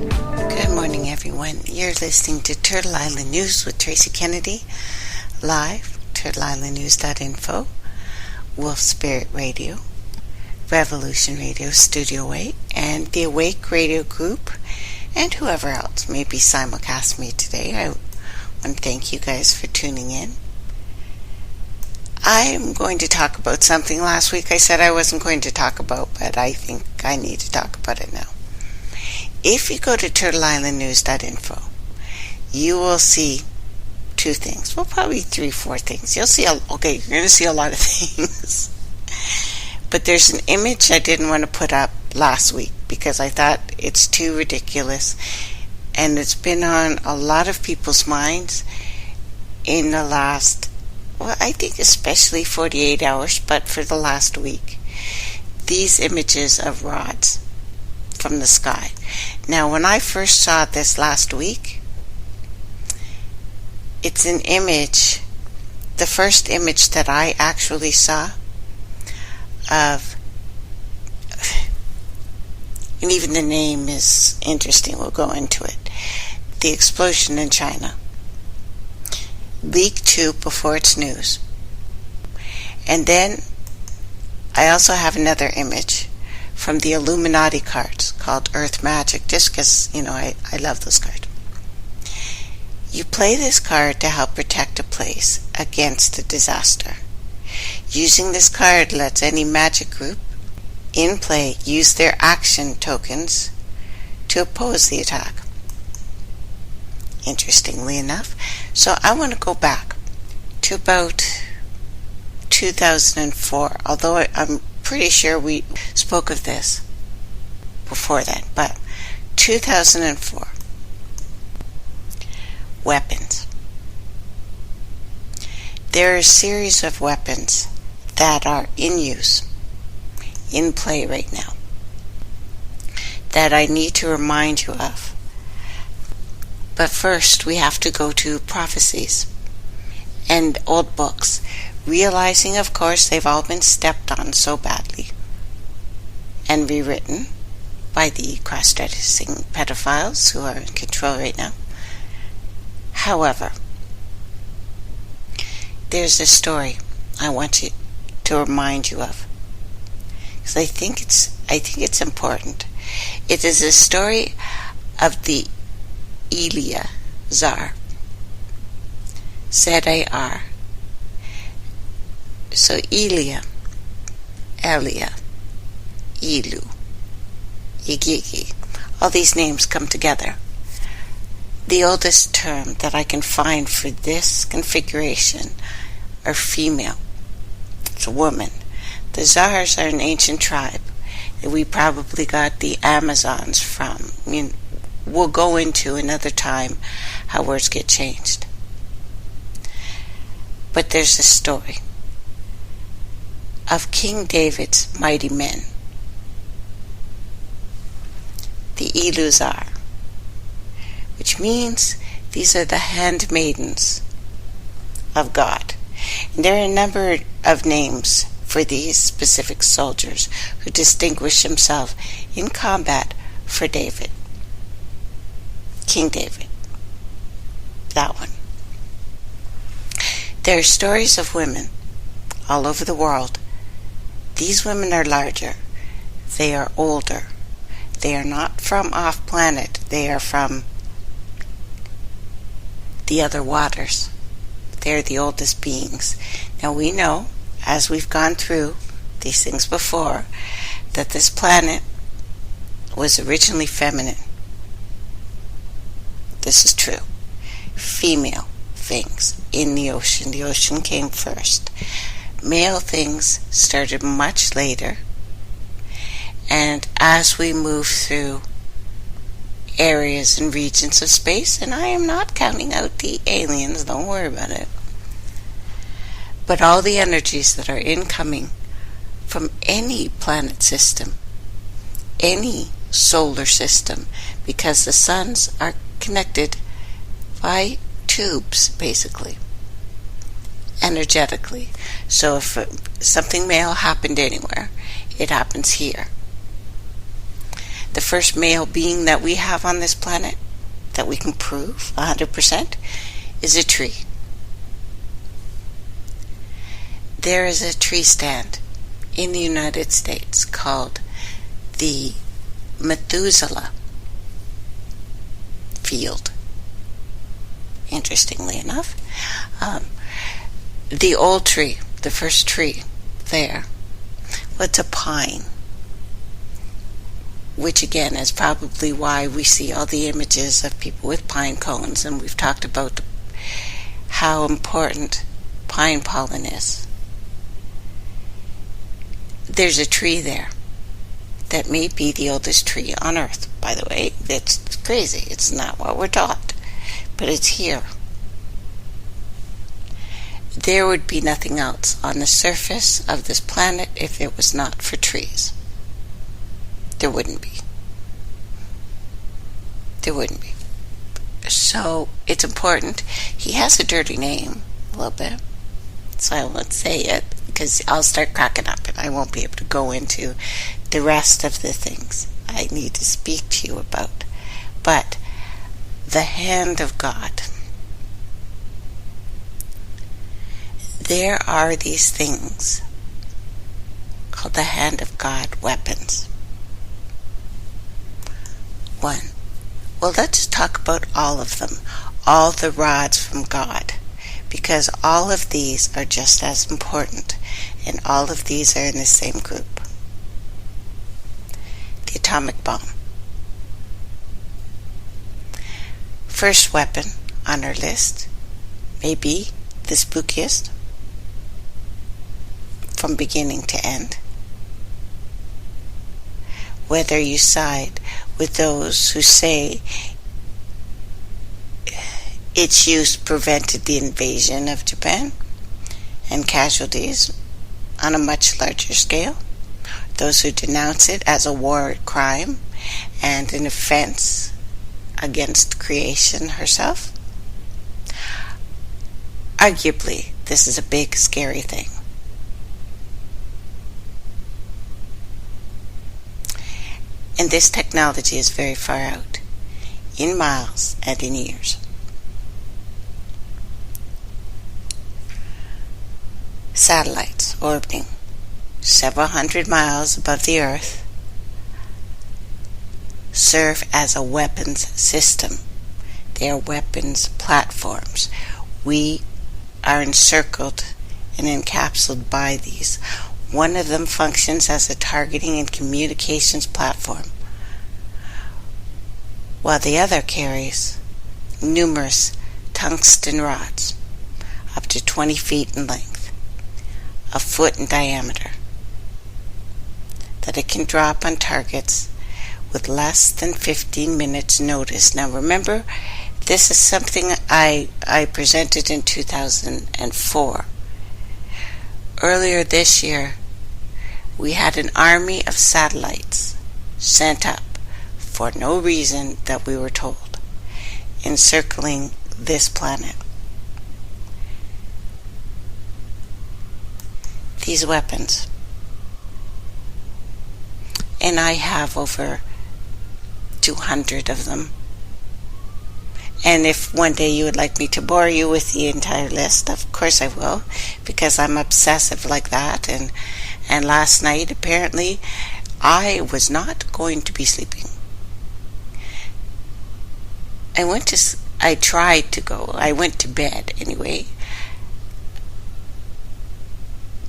Good morning, everyone. You're listening to Turtle Island News with Tracey Kennedy, live, turtleislandnews.info, Wolf Spirit Radio, Revolution Radio Studio 8, and the Awake Radio Group, and whoever else may be simulcast me today. I want to thank you guys for tuning in. I'm going to talk about something last week I said I wasn't going to talk about, but I think I need to talk about it now. If you go to turtleislandnews.info, you will see two things. Well, probably 3-4 things. You're going to see a lot of things. But there's an image I didn't want to put up last week because I thought it's too ridiculous. And it's been on a lot of people's minds in the last, well, I think especially 48 hours, but for the last week. These images of rods from the sky. Now, when I first saw this last week, it's an image, the first image that I actually saw of, and even the name is interesting, we'll go into it, the explosion in China. Leaked to before it's news. And then I also have another image from the Illuminati cards called Earth Magic, just because, I love those cards. You play this card to help protect a place against a disaster. Using this card lets any magic group in play use their action tokens to oppose the attack. Interestingly enough, so I want to go back to about 2004, although I'm pretty sure we spoke of this before then, but 2004. Weapons. There are a series of weapons that are in use, in play right now, that I need to remind you of. But first, we have to go to prophecies and old books, realizing, of course, they've all been stepped on so badly and rewritten by the cross-dressing pedophiles who are in control right now. However, there's a story I want to remind you of, because I think it's important. It is a story of the Elia Tsar. Z-A-R. So Elia, Elu, Igigi, all these names come together. The oldest term that I can find for this configuration are female. It's a woman. The Tsars are an ancient tribe that we probably got the Amazons from. We'll go into another time how words get changed. But there's a story of King David's mighty men, the Elu Tsar, which means these are the handmaidens of God. And there are a number of names for these specific soldiers who distinguish themselves in combat for David. King David. That one. There are stories of women all over the world. These women are larger. They are older. They are not from off planet. They are from the other waters. They are the oldest beings. Now we know, as we've gone through these things before, that this planet was originally feminine. This is true. Female things in the ocean. The ocean came first. Male things started much later. And as we move through areas and regions of space, and I am not counting out the aliens, don't worry about it, but all the energies that are incoming from any planet system, any solar system, because the suns are connected by tubes, basically, energetically. So if something male happened anywhere, it happens here. the first male being that we have on this planet, that we can prove 100%, is a tree. There is a tree stand in the United States called the Methuselah Field. Interestingly enough, the old tree, the first tree there, well, it's a pine, which again is probably why we see all the images of people with pine cones, and we've talked about how important pine pollen is. There's a tree there that may be the oldest tree on Earth, by the way. That's crazy. It's not what we're taught, but it's here. There would be nothing else on the surface of this planet if it was not for trees. There wouldn't be. There wouldn't be. So it's important. He has a dirty name, a little bit, so I won't say it, because I'll start cracking up and I won't be able to go into the rest of the things I need to speak to you about. But the hand of God. There are these things called the hand of God weapons. One. Well, let's talk about all of them. All the rods from God. Because all of these are just as important. And all of these are in the same group. The atomic bomb. First weapon on our list may be the spookiest from beginning to end. Whether you side with those who say its use prevented the invasion of Japan and casualties on a much larger scale, those who denounce it as a war crime and an offense against creation herself. Arguably, this is a big, scary thing. And this technology is very far out, in miles and in years. Satellites orbiting several hundred miles above the Earth serve as a weapons system. They are weapons platforms. We are encircled and encapsulated by these. One of them functions as a targeting and communications platform, while the other carries numerous tungsten rods, up to 20 feet in length, a foot in diameter, that it can drop on targets with less than 15 minutes notice. Now remember, this is something I presented in 2004. Earlier this year, we had an army of satellites sent up for no reason that we were told, encircling this planet. These weapons, and I have over 200 of them. And if one day you would like me to bore you with the entire list, of course I will, because I'm obsessive like that. And last night, apparently, I was not going to be sleeping. I tried to go. I went to bed anyway.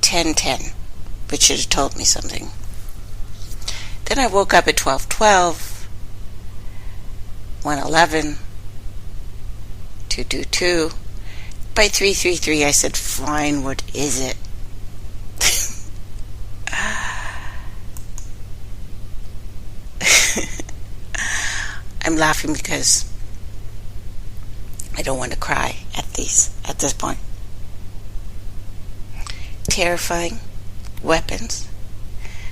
10:10, which should have told me something. Then I woke up at 12:12, 1:11, 2:22. By 3:33, I said, "Fine, what is it?" I'm laughing because I don't want to cry at this point. Terrifying weapons.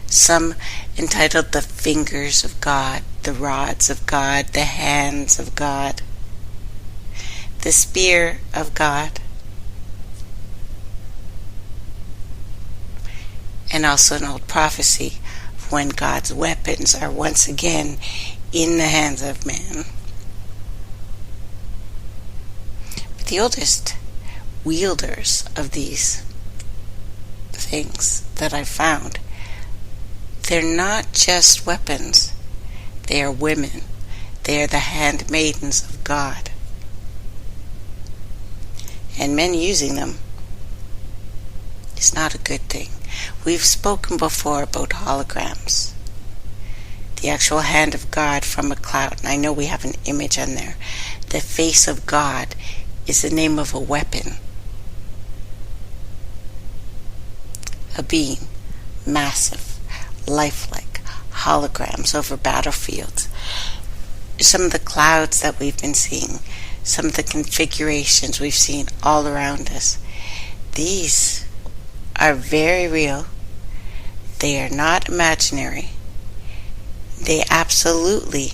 Some entitled the fingers of God, the rods of God, the hands of God, the spear of God, and also an old prophecy of when God's weapons are once again in the hands of man. But the oldest wielders of these things that I've found, they're not just weapons. They are women. They are the handmaidens of God. And men using them is not a good thing. We've spoken before about holograms. The actual hand of God from a cloud. And I know we have an image on there. The face of God is the name of a weapon. A being. Massive. Lifelike. Holograms over battlefields. Some of the clouds that we've been seeing. Some of the configurations we've seen all around us. These are very real. They are not imaginary. They absolutely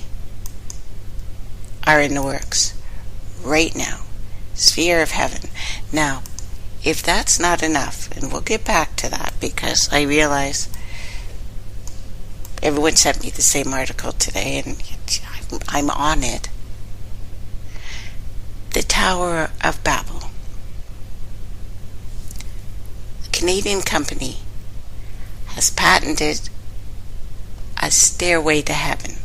are in the works right now. Sphere of heaven. Now, if that's not enough, and we'll get back to that because I realize everyone sent me the same article today and I'm on it. The Tower of Babel. A Canadian company has patented a stairway to heaven.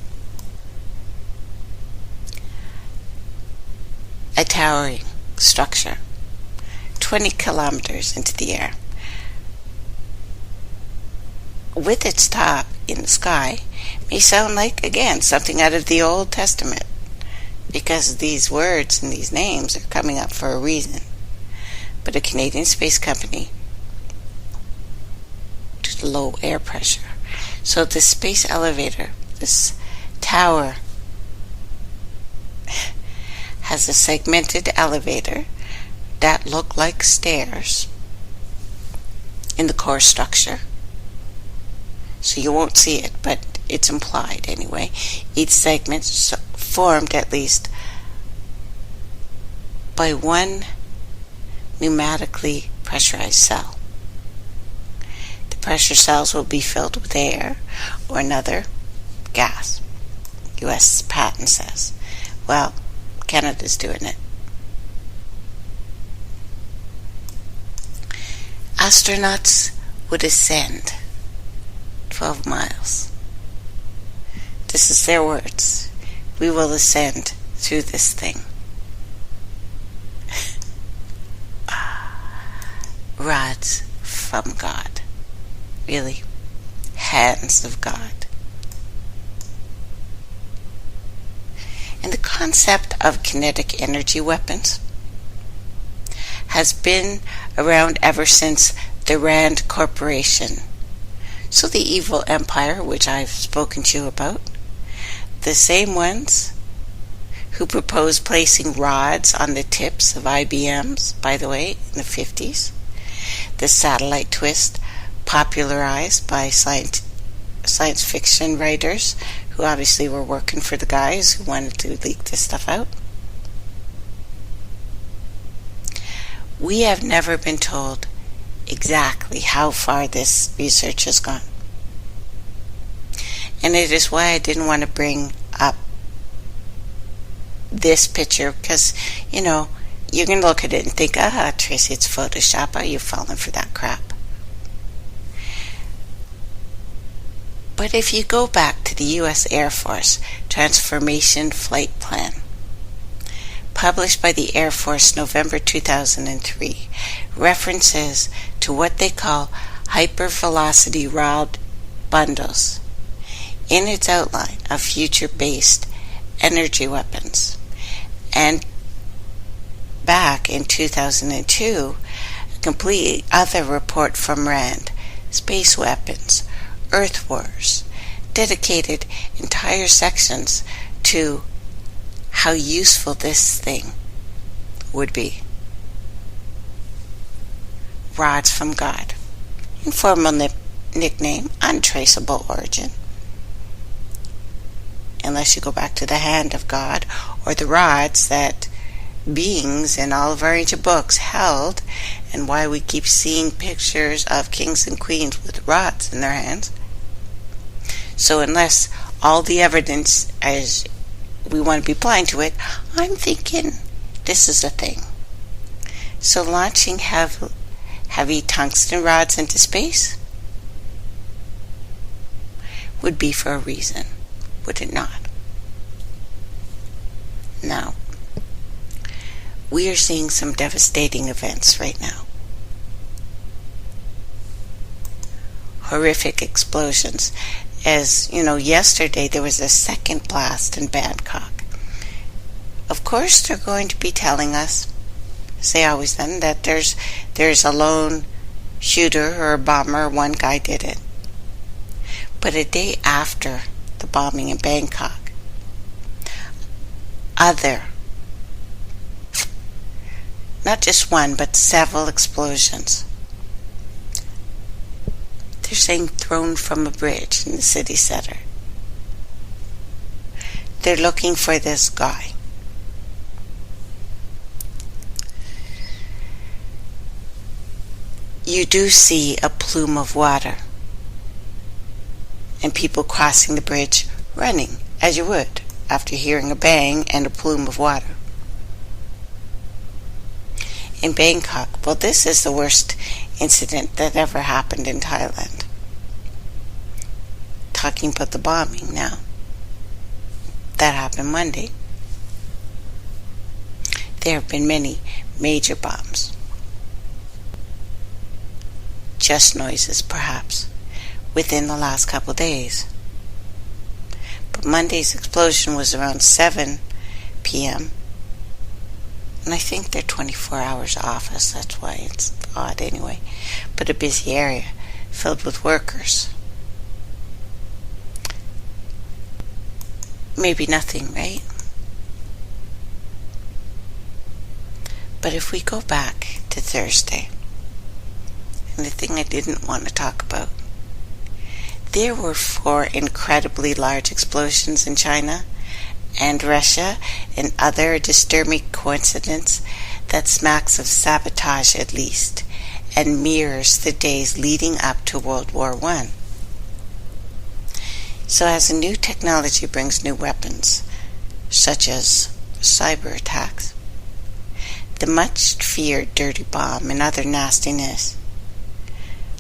A towering structure 20 kilometers into the air. With its top in the sky may sound like, again, something out of the Old Testament, because these words and these names are coming up for a reason. But a Canadian space company, due to low air pressure. So this space elevator, this tower, has a segmented elevator that look like stairs in the core structure. So you won't see it, but it's implied anyway. Each segment formed at least by one pneumatically pressurized cell. The pressure cells will be filled with air or another gas. U.S. patent says. Well, Canada's doing it. Astronauts would ascend 12 miles. This is their words. We will ascend through this thing. Rods from God. Really. Hands of God. And the concept of kinetic energy weapons has been around ever since the Rand Corporation. So the evil empire, which I've spoken to you about, the same ones who proposed placing rods on the tips of IBMs, by the way, in the 50s, the satellite twist popularized by science fiction writers who obviously were working for the guys who wanted to leak this stuff out. We have never been told exactly how far this research has gone. And it is why I didn't want to bring up this picture, because, you know, you're going to look at it and think, Tracey, it's Photoshop. Are you falling for that crap? But if you go back to the U.S. Air Force Transformation Flight Plan, published by the Air Force November 2003, references to what they call hypervelocity rod bundles in its outline of future-based energy weapons. And back in 2002, a completely other report from Rand, Space Weapons, Earth Wars, dedicated entire sections to how useful this thing would be. Rods from God. Informal nickname, untraceable origin. Unless you go back to the hand of God or the rods that beings in all of our ancient books held, and why we keep seeing pictures of kings and queens with rods in their hands. So unless all the evidence is we want to be blind to it, I'm thinking this is a thing. So launching heavy tungsten rods into space would be for a reason, would it not? Now, we are seeing some devastating events right now. Horrific explosions. As you know, yesterday there was a second blast in Bangkok. Of course, they're going to be telling us, as they always done, that there's a lone shooter or a bomber. One guy did it. But a day after the bombing in Bangkok, not just one, but several explosions. They're saying thrown from a bridge in the city center. They're looking for this guy. You do see a plume of water and people crossing the bridge running, as you would after hearing a bang and a plume of water. In Bangkok, well, this is the worst incident that ever happened in Thailand. Talking about the bombing now. That happened Monday. There have been many major bombs. Just noises, perhaps, within the last couple of days. But Monday's explosion was around 7 p.m. And I think they're 24 hours office, that's why it's odd anyway. But a busy area filled with workers. Maybe nothing, right? But if we go back to Thursday, and the thing I didn't want to talk about, there were 4 incredibly large explosions in China and Russia, and other disturbing coincidence that smacks of sabotage at least, and mirrors the days leading up to World War I. So as a new technology brings new weapons, such as cyber attacks, the much feared dirty bomb and other nastiness,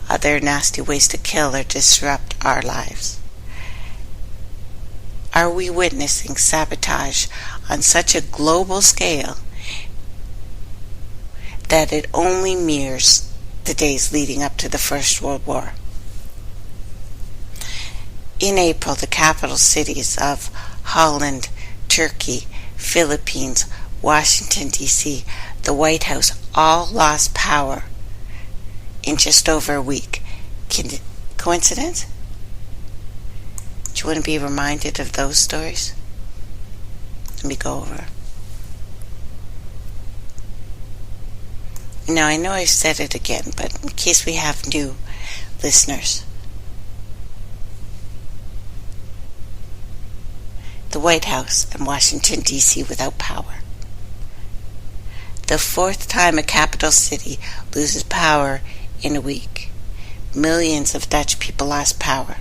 other nasty ways to kill or disrupt our lives, are we witnessing sabotage on such a global scale that it only mirrors the days leading up to the First World War? In April, the capital cities of Holland, Turkey, Philippines, Washington, D.C., the White House all lost power in just over a week. Coincidence? Do you want to be reminded of those stories? Let me go over. Now, I know I've said it again, but in case we have new listeners, the White House and Washington, D.C. without power. The 4th time a capital city loses power in a week. Millions of Dutch people lost power.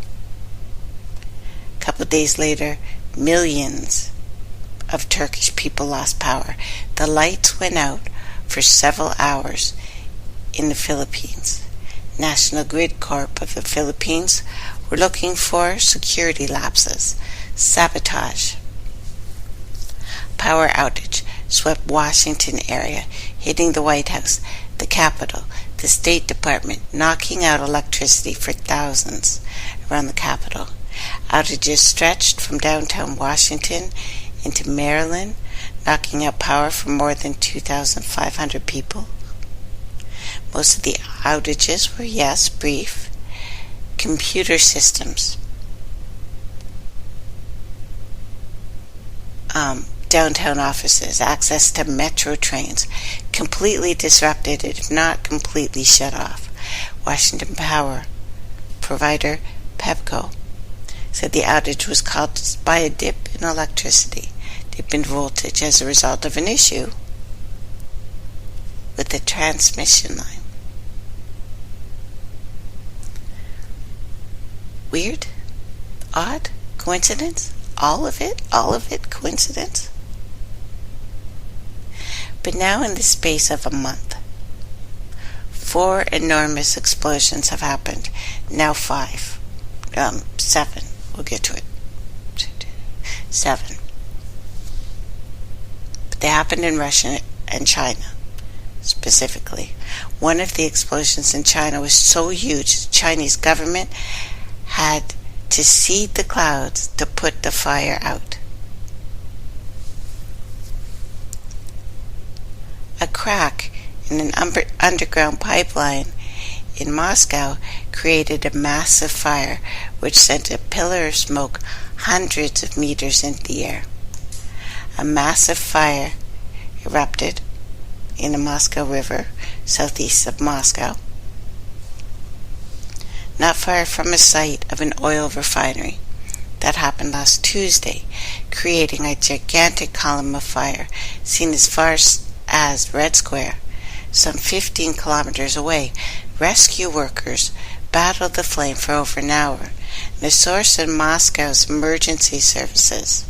A couple of days later, millions of Turkish people lost power. The lights went out for several hours in the Philippines. National Grid Corp of the Philippines were looking for security lapses, sabotage. Power outage swept Washington area, hitting the White House, the Capitol, the State Department, knocking out electricity for thousands around the Capitol. Outages stretched from downtown Washington into Maryland, knocking out power for more than 2,500 people. Most of the outages were, yes, brief. Computer systems, downtown offices, access to metro trains, completely disrupted, if not completely shut off. Washington Power provider PEPCO said the outage was caused by a dip in electricity, dip in voltage as a result of an issue with the transmission line. Weird? odd? Coincidence? All of it coincidence? But now in the space of a month, 4 enormous explosions have happened. Now 5. 7. We'll get to it. 7. But they happened in Russia and China, specifically. One of the explosions in China was so huge, the Chinese government had to seed the clouds to put the fire out. A crack in an underground pipeline in Moscow created a massive fire which sent a pillar of smoke hundreds of meters into the air. A massive fire erupted in the Moscow River, southeast of Moscow, not far from a site of an oil refinery. That happened last Tuesday, creating a gigantic column of fire seen as far as Red Square, some 15 kilometers away. Rescue workers battled the flame for over an hour. The source in Moscow's emergency services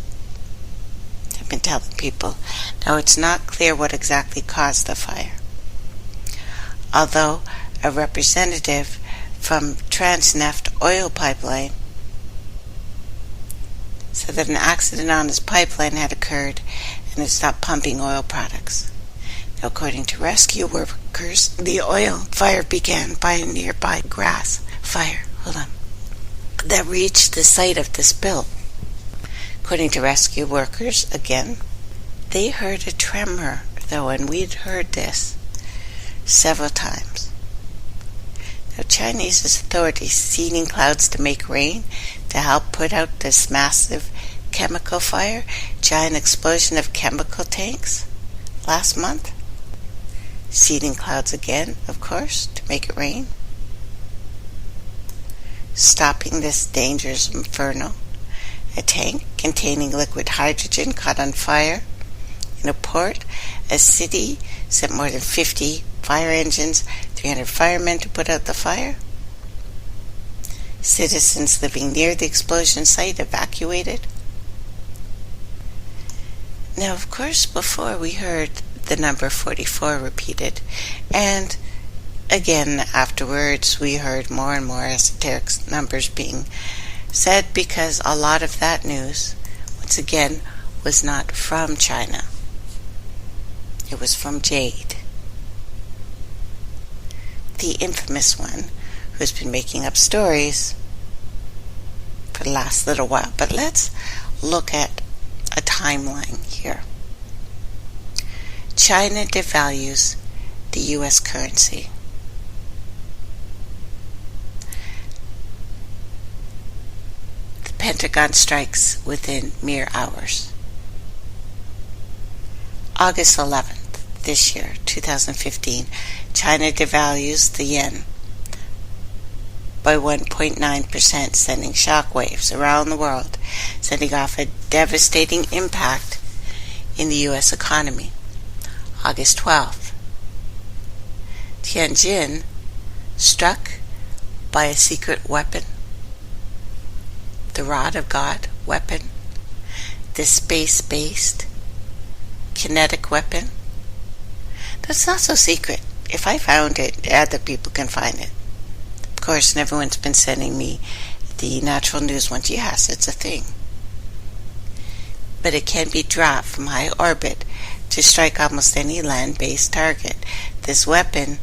have been telling people. Now it's not clear what exactly caused the fire, although a representative from Transneft oil pipeline said that an accident on his pipeline had occurred and it stopped pumping oil products. Now, according to rescue workers, the oil fire began by a nearby grass fire that reached the site of the spill. According to rescue workers, again, they heard a tremor, though, and we'd heard this several times. Now, Chinese authorities seeding clouds to make rain to help put out this massive chemical fire, giant explosion of chemical tanks last month. Seeding clouds again, of course, to make it rain. Stopping this dangerous inferno. A tank containing liquid hydrogen caught on fire in a port. A city sent more than 50 fire engines, 300 firemen to put out the fire. Citizens living near the explosion site evacuated. Now, of course, before we heard the number 44 repeated, and again afterwards we heard more and more esoteric numbers being said, because a lot of that news, once again, was not from China. It was from Jade, the infamous one who's been making up stories for the last little while. But let's look at a timeline here. China devalues the U.S. currency. The Pentagon strikes within mere hours. August 11th, this year, 2015, China devalues the yen by 1.9%, sending shockwaves around the world, sending off a devastating impact in the U.S. economy. August 12th, Tianjin struck by a secret weapon, the Rod of God weapon, the space-based kinetic weapon. That's not so secret. If I found it, other people can find it. Of course, and everyone's been sending me the natural news ones. Yes, it's a thing. But it can be dropped from high orbit to strike almost any land-based target. This weapon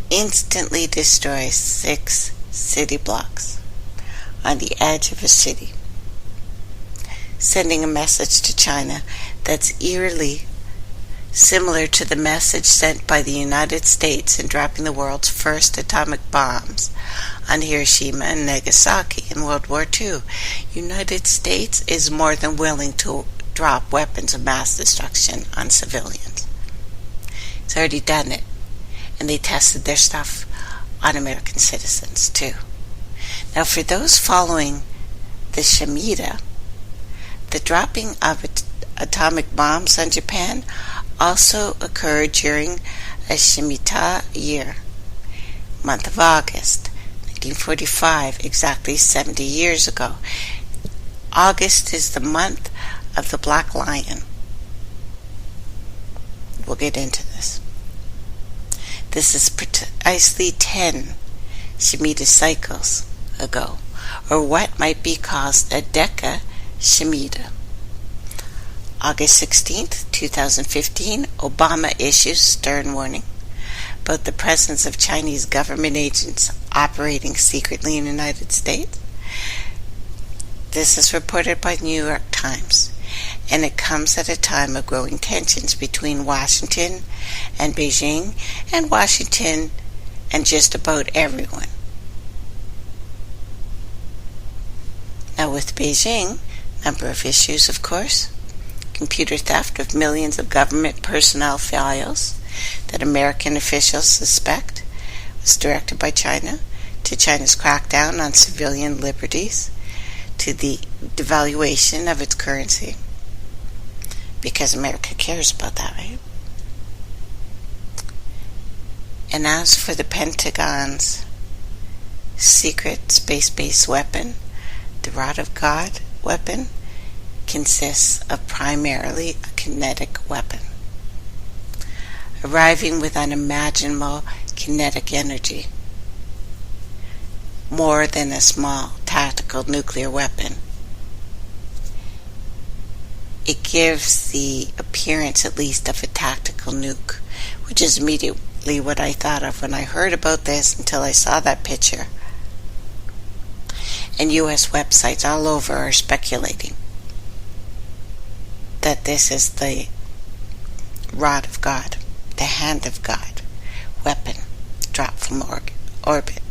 instantly destroys 6 city blocks on the edge of a city, sending a message to China that's eerily similar to the message sent by the United States in dropping the world's first atomic bombs on Hiroshima and Nagasaki in World War II. United States is more than willing to drop weapons of mass destruction on civilians. It's already done it, and they tested their stuff on American citizens too. Now, for those following the Shemitah, the dropping of atomic bombs on Japan also occurred during a Shemitah year, month of August 1945, exactly 70 years ago. August is the month of the Black Lion. We'll get into this. This is precisely 10 Shemitah cycles ago, or what might be called a Deca Shemitah. August 16th, 2015, Obama issues stern warning about the presence of Chinese government agents operating secretly in the United States. This is reported by the New York Times, and it comes at a time of growing tensions between Washington and Beijing, and Washington and just about everyone. Now with Beijing, number of issues, of course. Computer theft of millions of government personnel files that American officials suspect was directed by China, to China's crackdown on civilian liberties, to the devaluation of its currency, because America cares about that, right? And as for the Pentagon's secret space-based weapon, the Rod of God weapon consists of primarily a kinetic weapon, arriving with unimaginable kinetic energy, more than a small tactical nuclear weapon. It gives the appearance, at least, of a tactical nuke, which is immediately what I thought of when I heard about this until I saw that picture. And U.S. websites all over are speculating that this is the Rod of God, the Hand of God weapon dropped from orbit.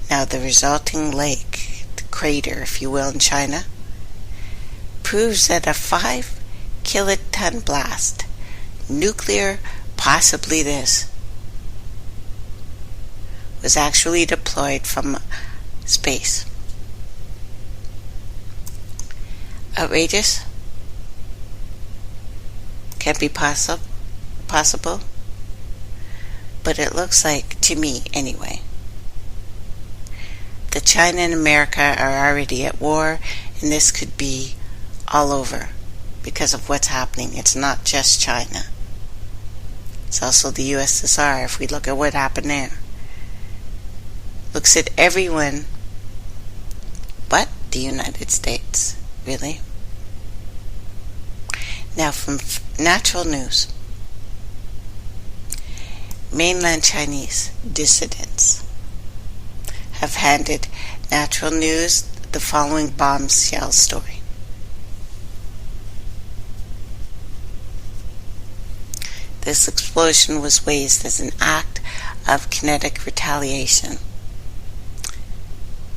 Now the resulting lake, the crater, if you will, in China, proves that a 5 kiloton blast, nuclear, possibly this, was actually deployed from space. Outrageous? Can't be possible, but it looks like, to me anyway, that China and America are already at war, and this could be all over because of what's happening. It's not just China. It's also the USSR, if we look at what happened there. Looks at everyone but the United States, really. Now from natural news. Mainland Chinese dissidents have handed Natural News the following bombshell story. This explosion was raised as an act of kinetic retaliation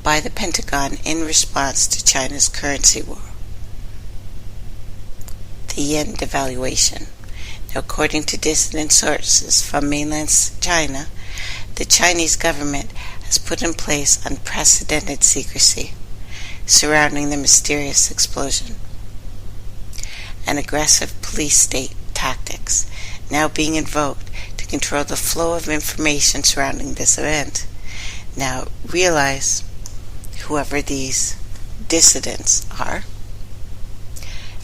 by the Pentagon in response to China's currency war, the yen devaluation. Now, according to dissident sources from mainland China, the Chinese government has put in place unprecedented secrecy surrounding the mysterious explosion, and aggressive police state tactics now being invoked to control the flow of information surrounding this event. Now, realize, whoever these dissidents are,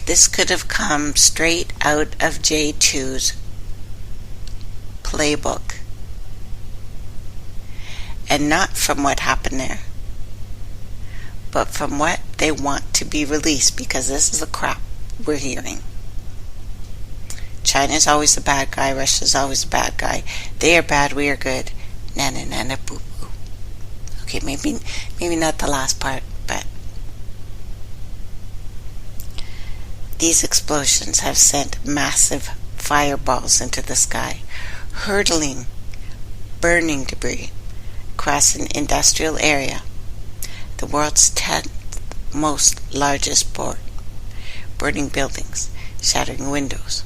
this could have come straight out of J2's playbook, and not from what happened there, but from what they want to be released, because this is the crap we're hearing. China's always the bad guy, Russia's always the bad guy. They are bad, we are good. Nana nana boo boo. Okay, maybe not the last part, but these explosions have sent massive fireballs into the sky, hurtling burning debris across an industrial area, the world's 10th most largest port, burning buildings, shattering windows.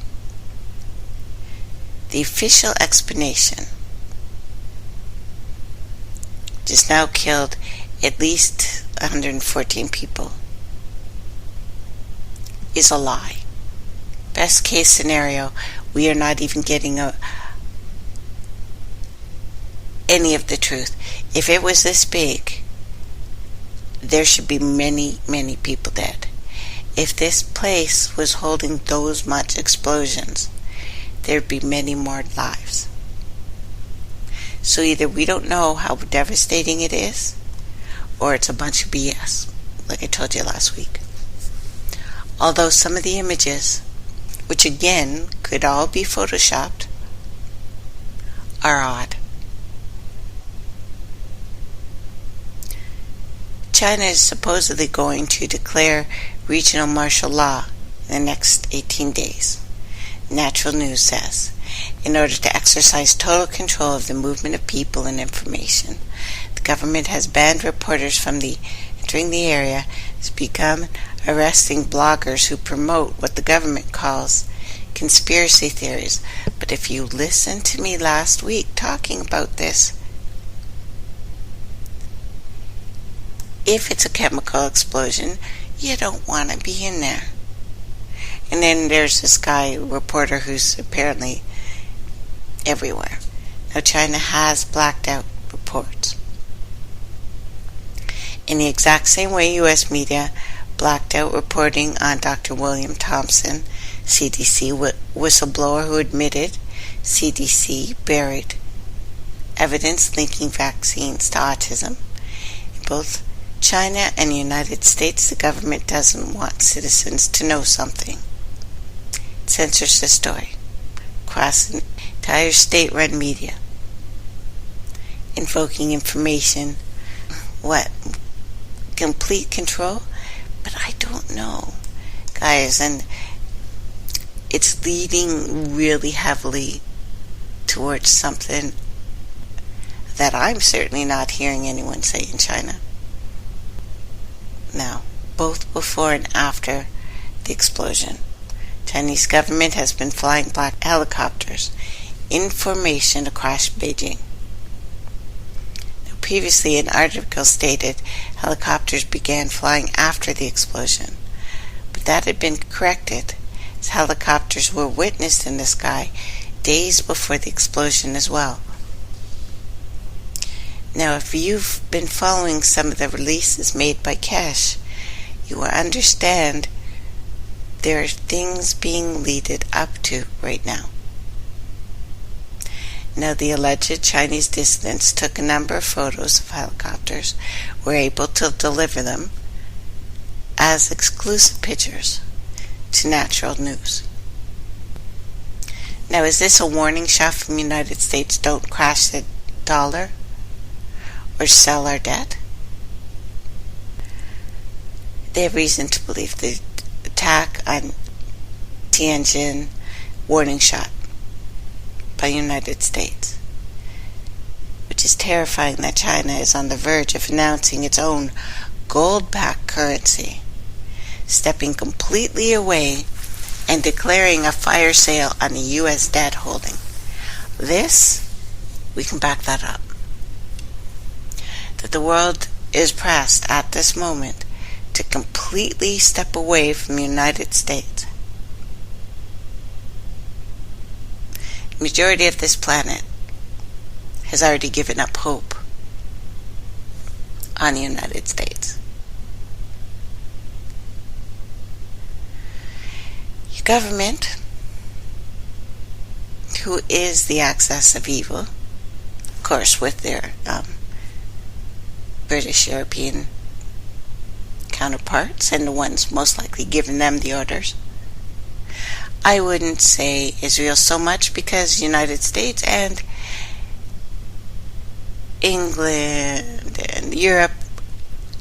The official explanation just now killed at least 114 people is a lie. Best case scenario, we are not even getting any of the truth. If it was this big, there should be many, many people dead. If this place was holding those much explosions, there'd be many more lives. So either we don't know how devastating it is, or it's a bunch of BS, like I told you last week. Although some of the images, which again could all be photoshopped, are odd. China is supposedly going to declare regional martial law in the next 18 days. Natural News says, in order to exercise total control of the movement of people and information, the government has banned reporters from entering the area, has begun arresting bloggers who promote what the government calls conspiracy theories. But if you listened to me last week talking about this, if it's a chemical explosion, you don't want to be in there. And then there's this guy, reporter, who's apparently everywhere. Now, China has blacked out reports. In the exact same way U.S. media blacked out reporting on Dr. William Thompson, CDC whistleblower who admitted CDC buried evidence linking vaccines to autism. In both China and the United States, the government doesn't want citizens to know something. It censors the story across the entire state-run media, invoking information. What? Complete control? But I don't know, guys, and it's leading really heavily towards something that I'm certainly not hearing anyone say in China. Now, both before and after the explosion, Chinese government has been flying black helicopters in formation across Beijing. Now, previously, an article stated helicopters began flying after the explosion, but that had been corrected, as helicopters were witnessed in the sky days before the explosion as well. Now, if you've been following some of the releases made by Cash, you will understand there are things being leaded up to right now. Now, the alleged Chinese dissidents took a number of photos of helicopters, were able to deliver them as exclusive pictures to Natural News. Now, is this a warning shot from the United States? Don't crash the dollar or sell our debt? They have reason to believe the attack on Tianjin, warning shot by the United States, which is terrifying that China is on the verge of announcing its own gold-backed currency, stepping completely away and declaring a fire sale on the U.S. debt holding. This, we can back that up. That the world is pressed at this moment to completely step away from the United States. The majority of this planet has already given up hope on the United States. Your government, who is the axis of evil, of course with their British European counterparts and the ones most likely giving them the orders. I wouldn't say Israel so much, because the United States and England and Europe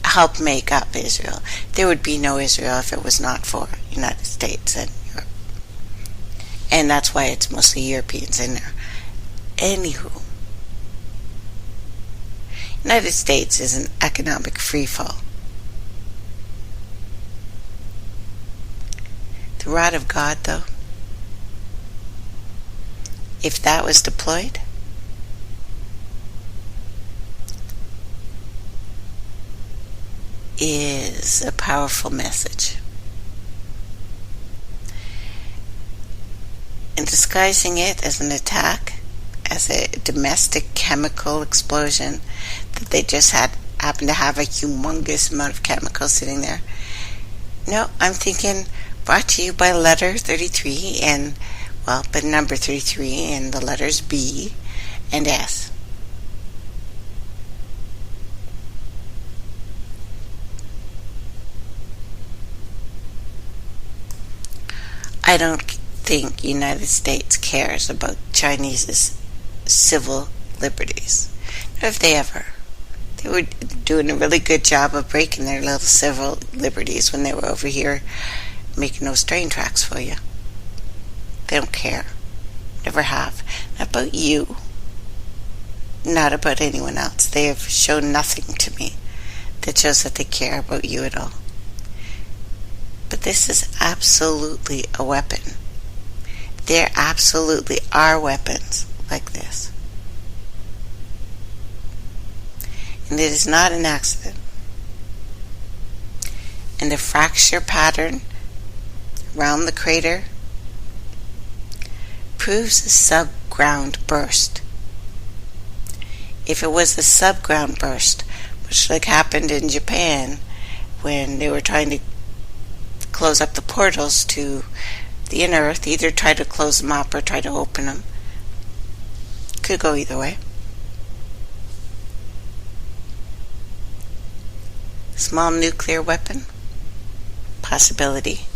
help make up Israel. There would be no Israel if it was not for the United States and Europe. And that's why it's mostly Europeans in there. Anywho, United States is an economic freefall. The rod of God, though, if that was deployed, is a powerful message. And disguising it as an attack, as a domestic chemical explosion that they just had happen to have a humongous amount of chemicals sitting there. No, I'm thinking brought to you by letter 33 and, well, but number 33 and the letters B and S. I don't think United States cares about Chinese's civil liberties. If they ever. They were doing a really good job of breaking their little civil liberties when they were over here making those train tracks for you. They don't care. Never have. Not about you. Not about anyone else. They have shown nothing to me that shows that they care about you at all. But this is absolutely a weapon. There absolutely are weapons like this. And it is not an accident. And the fracture pattern around the crater proves a subground burst. If it was a subground burst, which like happened in Japan when they were trying to close up the portals to the inner earth, either try to close them up or try to open them. Could go either way. Small nuclear weapon? Possibility.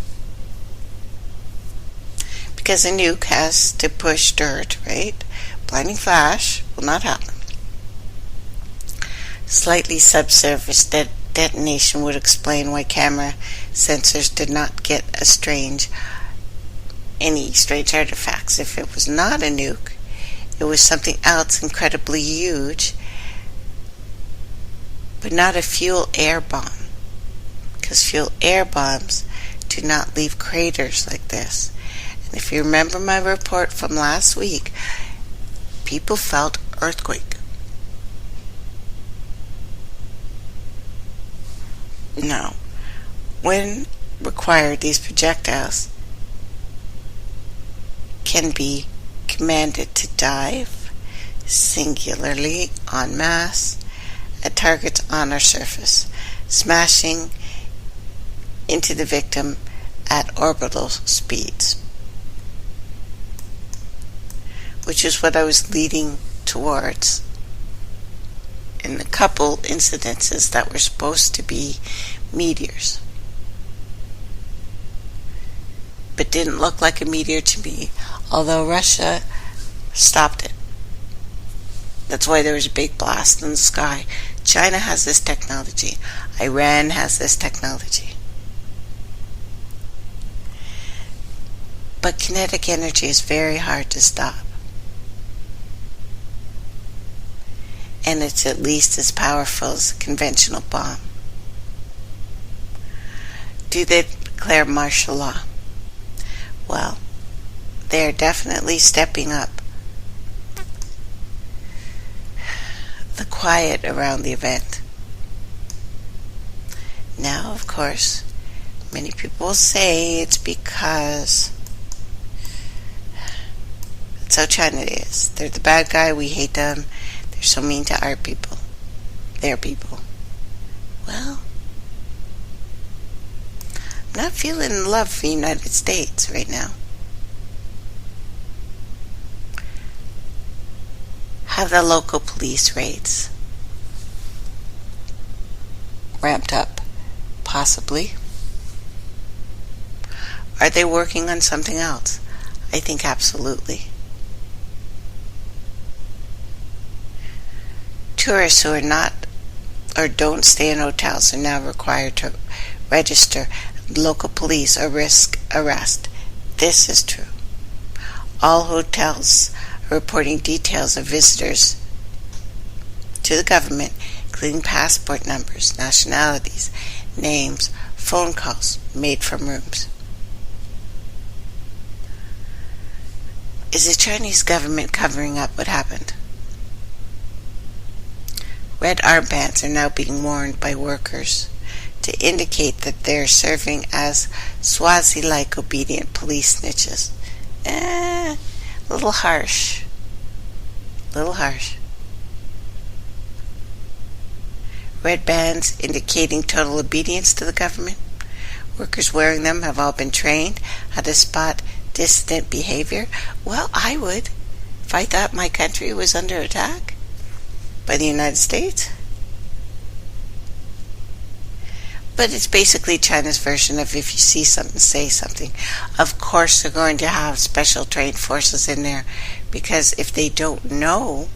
Because a nuke has to push dirt, right? Blinding flash will not happen. Slightly subsurface detonation would explain why camera sensors did not get any strange artifacts. If it was not a nuke, it was something else incredibly huge, but not a fuel-air bomb, because fuel-air bombs do not leave craters like this. And if you remember my report from last week, people felt earthquake. Now, when required, these projectiles can be commanded to dive singularly en masse at targets on our surface, smashing into the victim at orbital speeds, which is what I was leading towards in the couple incidences that were supposed to be meteors, but didn't look like a meteor to me, although Russia stopped it. That's why there was a big blast in the sky. China has this technology. Iran has this technology. But kinetic energy is very hard to stop. And it's at least as powerful as a conventional bomb. Do they declare martial law? Well, they're definitely stepping up the quiet around the event. Now, of course, many people say it's because that's how China is. They're the bad guy, we hate them, they're so mean to our people, their people. Well, I'm not feeling love for the United States right now. Have the local police raids ramped up? Possibly. Are they working on something else? I think absolutely. Tourists who are not or don't stay in hotels are now required to register local police or risk arrest. This is true. All hotels are reporting details of visitors to the government, including passport numbers, nationalities, names, phone calls made from rooms. Is the Chinese government covering up what happened? Red armbands are now being worn by workers to indicate that they're serving as Swazi-like obedient police snitches. Little harsh. red bands indicating total obedience to the government. Workers wearing them have all been trained how to spot dissident behavior. Well, I would, if I thought my country was under attack by the United States. But it's basically China's version of if you see something, say something. Of course, they're going to have special trained forces in there, because if they don't know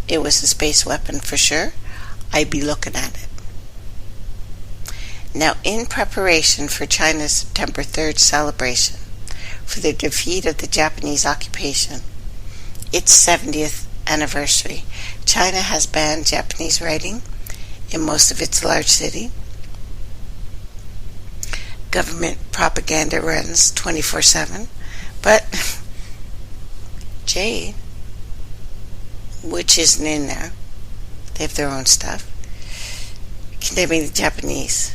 it was a space weapon for sure, I'd be looking at it. Now, in preparation for China's September 3rd celebration for the defeat of the Japanese occupation, its 70th anniversary, China has banned Japanese writing in most of its large cities. Government propaganda runs 24/7, but Jade, which isn't in there, they have their own stuff, condemning the Japanese,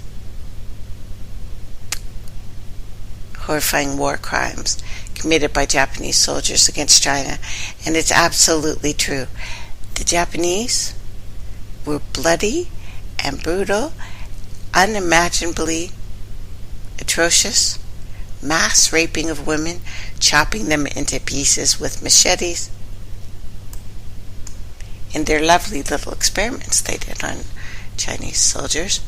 horrifying war crimes committed by Japanese soldiers against China. And it's absolutely true. The Japanese were bloody and brutal, unimaginably atrocious, mass raping of women, chopping them into pieces with machetes, in their lovely little experiments they did on Chinese soldiers.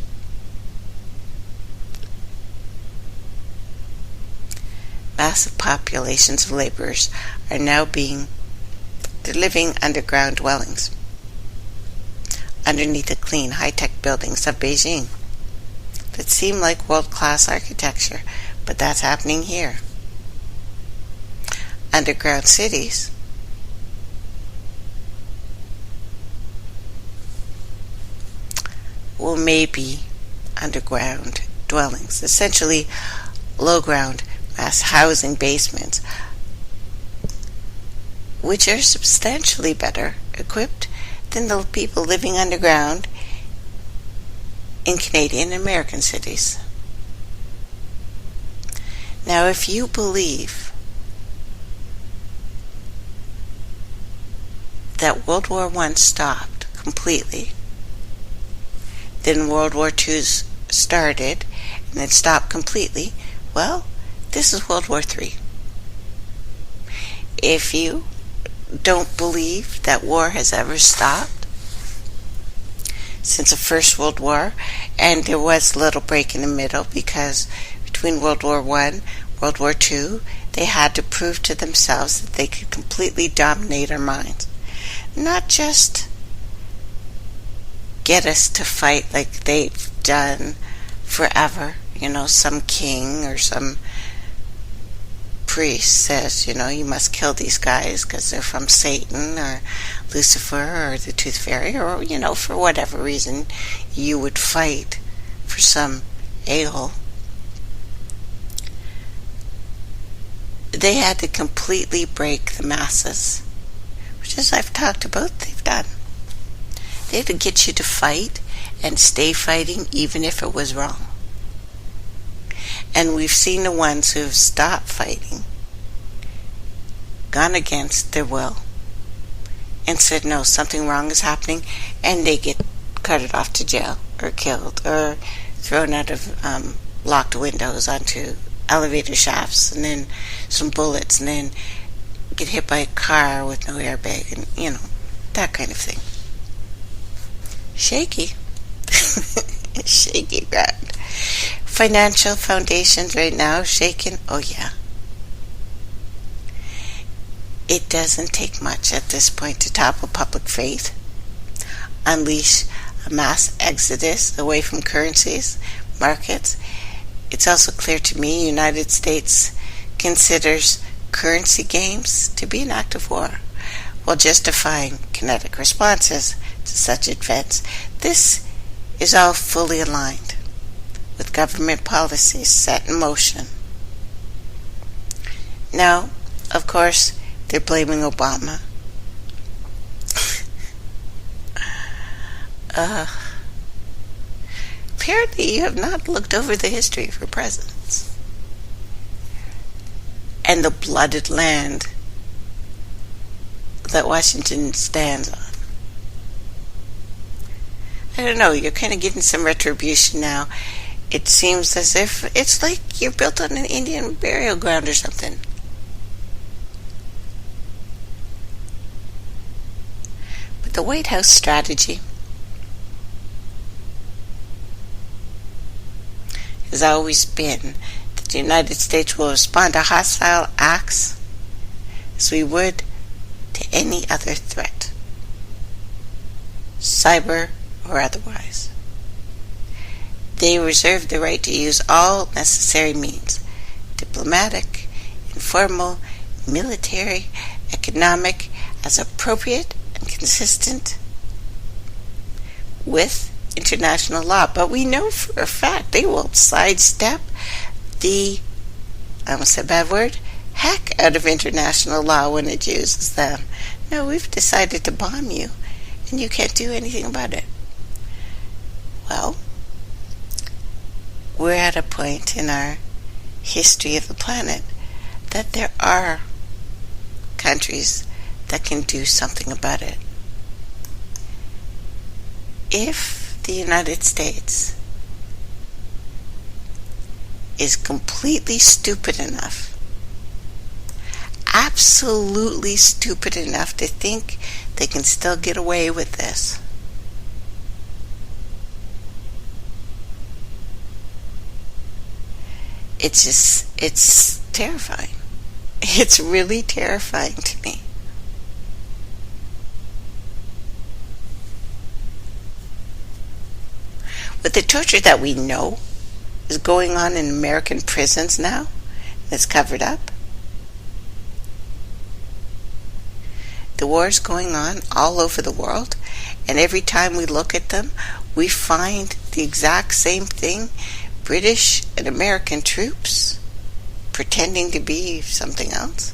Massive populations of laborers are now they're living underground dwellings underneath the clean, high-tech buildings of Beijing that seem like world-class architecture, but that's happening here. Underground cities will maybe underground dwellings, essentially low-ground mass housing basements, which are substantially better equipped than the people living underground in Canadian and American cities. Now, if you believe that World War I stopped completely, then World War II started, and it stopped completely, well, this is World War III. If you don't believe that war has ever stopped since the First World War, and there was a little break in the middle because between World War I, World War II, they had to prove to themselves that they could completely dominate our minds. Not just get us to fight like they've done forever. Some king or some priest says, you must kill these guys because they're from Satan or Lucifer or the Tooth Fairy, or, for whatever reason you would fight for some a-hole. They had to completely break the masses, which, as I've talked about, they've done. They had to get you to fight and stay fighting even if it was wrong. And we've seen the ones who've stopped fighting, gone against their will, and said, no, something wrong is happening, and they get carted off to jail, or killed, or thrown out of locked windows onto elevator shafts, and then some bullets, and then get hit by a car with no airbag, and, that kind of thing. Shaky. Shaky ground. Financial foundations right now shaken. Oh yeah. It doesn't take much at this point to topple public faith, unleash a mass exodus away from currencies, markets. It's also clear to me the United States considers currency games to be an act of war, while justifying kinetic responses to such events. This is all fully aligned with government policies set in motion. Now, of course, they're blaming Obama. Apparently you have not looked over the history of your presidents and the blooded land that Washington stands on. I don't know, you're kind of getting some retribution now. It seems as if it's like you're built on an Indian burial ground or something. But the White House strategy has always been that the United States will respond to hostile acts as we would to any other threat, cyber or otherwise. They reserve the right to use all necessary means, diplomatic, informal, military, economic, as appropriate and consistent with international law. But we know for a fact they will sidestep the, I almost said a bad word, heck out of international law when it uses them. No, we've decided to bomb you, and you can't do anything about it. Well, we're at a point in our history of the planet that there are countries that can do something about it. If the United States is completely stupid enough, absolutely stupid enough to think they can still get away with this, it's terrifying. It's really terrifying to me. With the torture that we know is going on in American prisons now, that's covered up. The wars going on all over the world, and every time we look at them, we find the exact same thing. British and American troops pretending to be something else.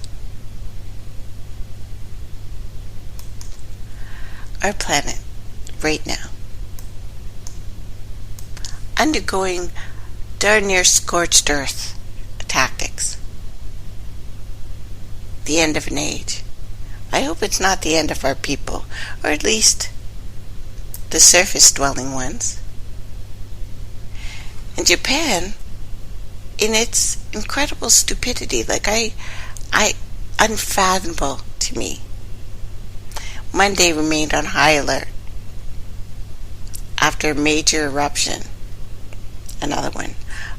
Our planet, right now, undergoing darn near scorched earth tactics. The end of an age. I hope it's not the end of our people, or at least the surface-dwelling ones. And Japan, in its incredible stupidity, unfathomable to me, Monday remained on high alert after a major eruption. Another one,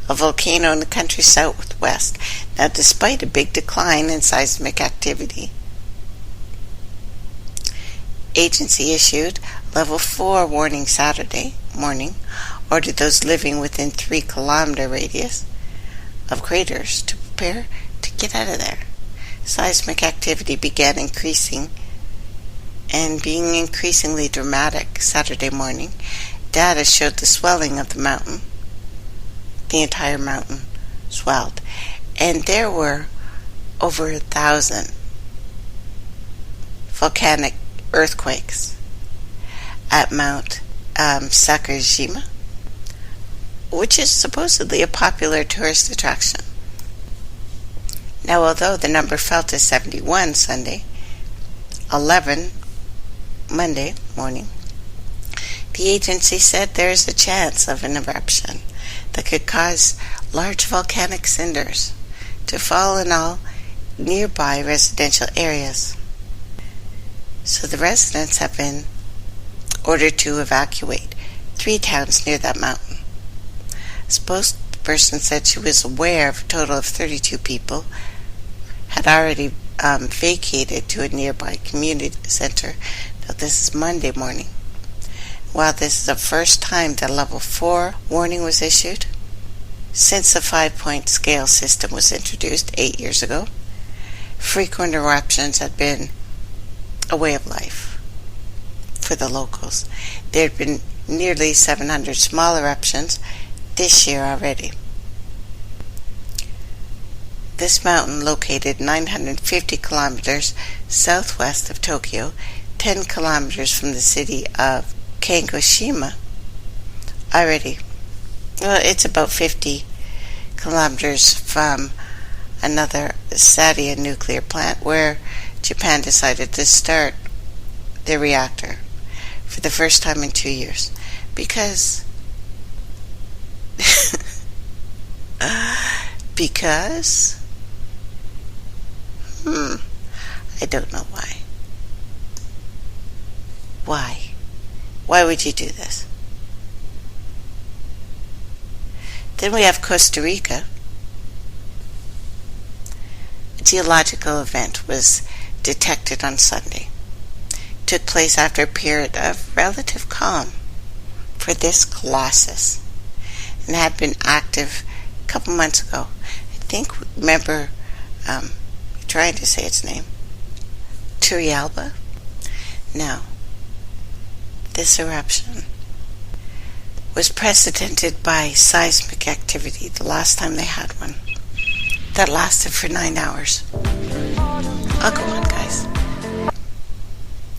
a volcano in the country's southwest. Now, despite a big decline in seismic activity, agency issued level 4 warning Saturday morning, ordered those living within 3-kilometer radius of craters to prepare to get out of there. Seismic activity began increasing and being increasingly dramatic Saturday morning. Data showed the swelling of the mountain. The entire mountain swelled, and there were over 1,000 volcanic earthquakes at Mount Sakurajima, which is supposedly a popular tourist attraction. Now, although the number fell to 71 Sunday, 11 Monday morning, the agency said there is a chance of an eruption that could cause large volcanic cinders to fall in all nearby residential areas. So the residents have been ordered to evacuate 3 towns near that mountain. A spokesperson said she was aware of a total of 32 people had already vacated to a nearby community center. Now, this is Monday morning. While this is the first time that level 4 warning was issued since the 5-point scale system was introduced 8 years ago, frequent eruptions had been a way of life for the locals. There had been nearly 700 small eruptions this year already. This mountain, located 950 kilometers southwest of Tokyo, 10 kilometers from the city of Kagoshima, it's about 50 kilometers from another Sadia nuclear plant where Japan decided to start their reactor for the first time in 2 years. Because because I don't know why. Why would you do this? Then we have Costa Rica. A geological event was detected on Sunday. It took place after a period of relative calm for this colossus and had been active a couple months ago. I think, remember, trying to say its name, Turrialba. Now, this eruption was precedented by seismic activity the last time they had one. That lasted for 9 hours. I'll go on, guys.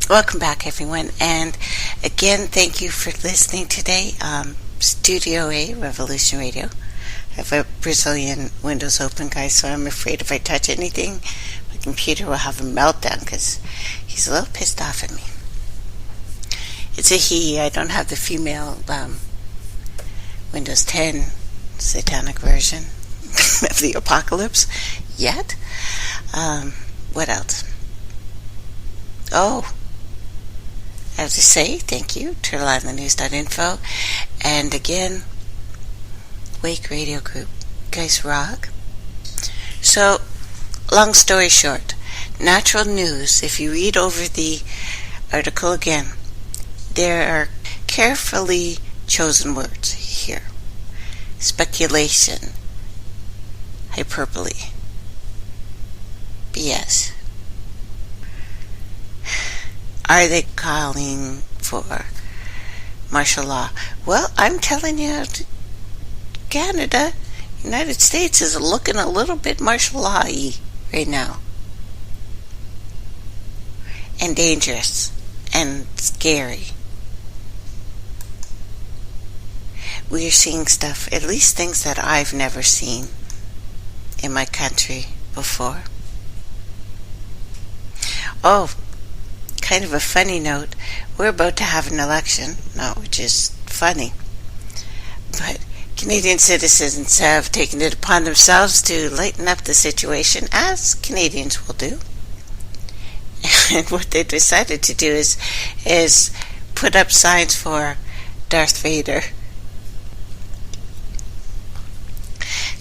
Welcome back, everyone. And again, thank you for listening today. Studio A, Revolution Radio. I have a Brazilian Windows open, guys, so I'm afraid if I touch anything, my computer will have a meltdown because he's a little pissed off at me. It's a he. I don't have the female Windows 10 satanic version of the apocalypse yet. What else? Oh, I have to say thank you, turtleislandnews.info, and again, Wake Radio Group. You guys rock. So, long story short, Natural News, if you read over the article again, there are carefully chosen words here. Speculation, hyperbole, BS. Are they calling for martial law? Well, I'm telling you, Canada, United States is looking a little bit martial law-y right now. And dangerous. And scary. We are seeing stuff, at least things that I've never seen in my country before. Oh, kind of a funny note. We're about to have an election, which is funny. But Canadian citizens have taken it upon themselves to lighten up the situation, as Canadians will do. And what they decided to do is put up signs for Darth Vader.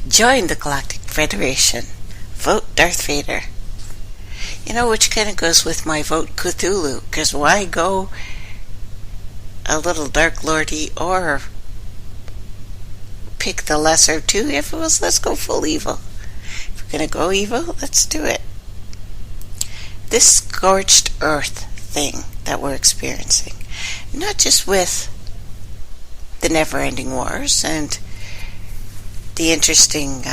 Join the Galactic Federation. Vote Darth Vader. Which kind of goes with my vote Cthulhu, because why go a little Dark Lordy or pick the lesser of two? If it was, let's go full evil. If we're going to go evil, let's do it. This scorched earth thing that we're experiencing, not just with the never-ending wars and the interesting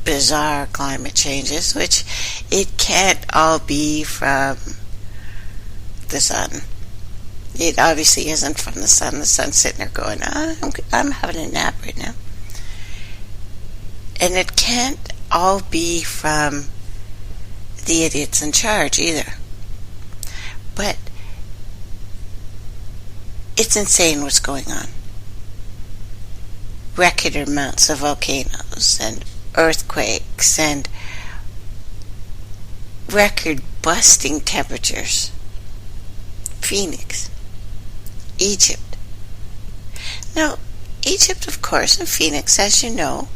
bizarre climate changes, which it can't all be from the sun. It obviously isn't from the sun. The sun's sitting there going, I'm having a nap right now. And it can't all be from the idiots in charge either. But it's insane what's going on. Record amounts of volcanoes and earthquakes and record-busting temperatures. Phoenix, Egypt. Now, Egypt, of course, and Phoenix, as you know,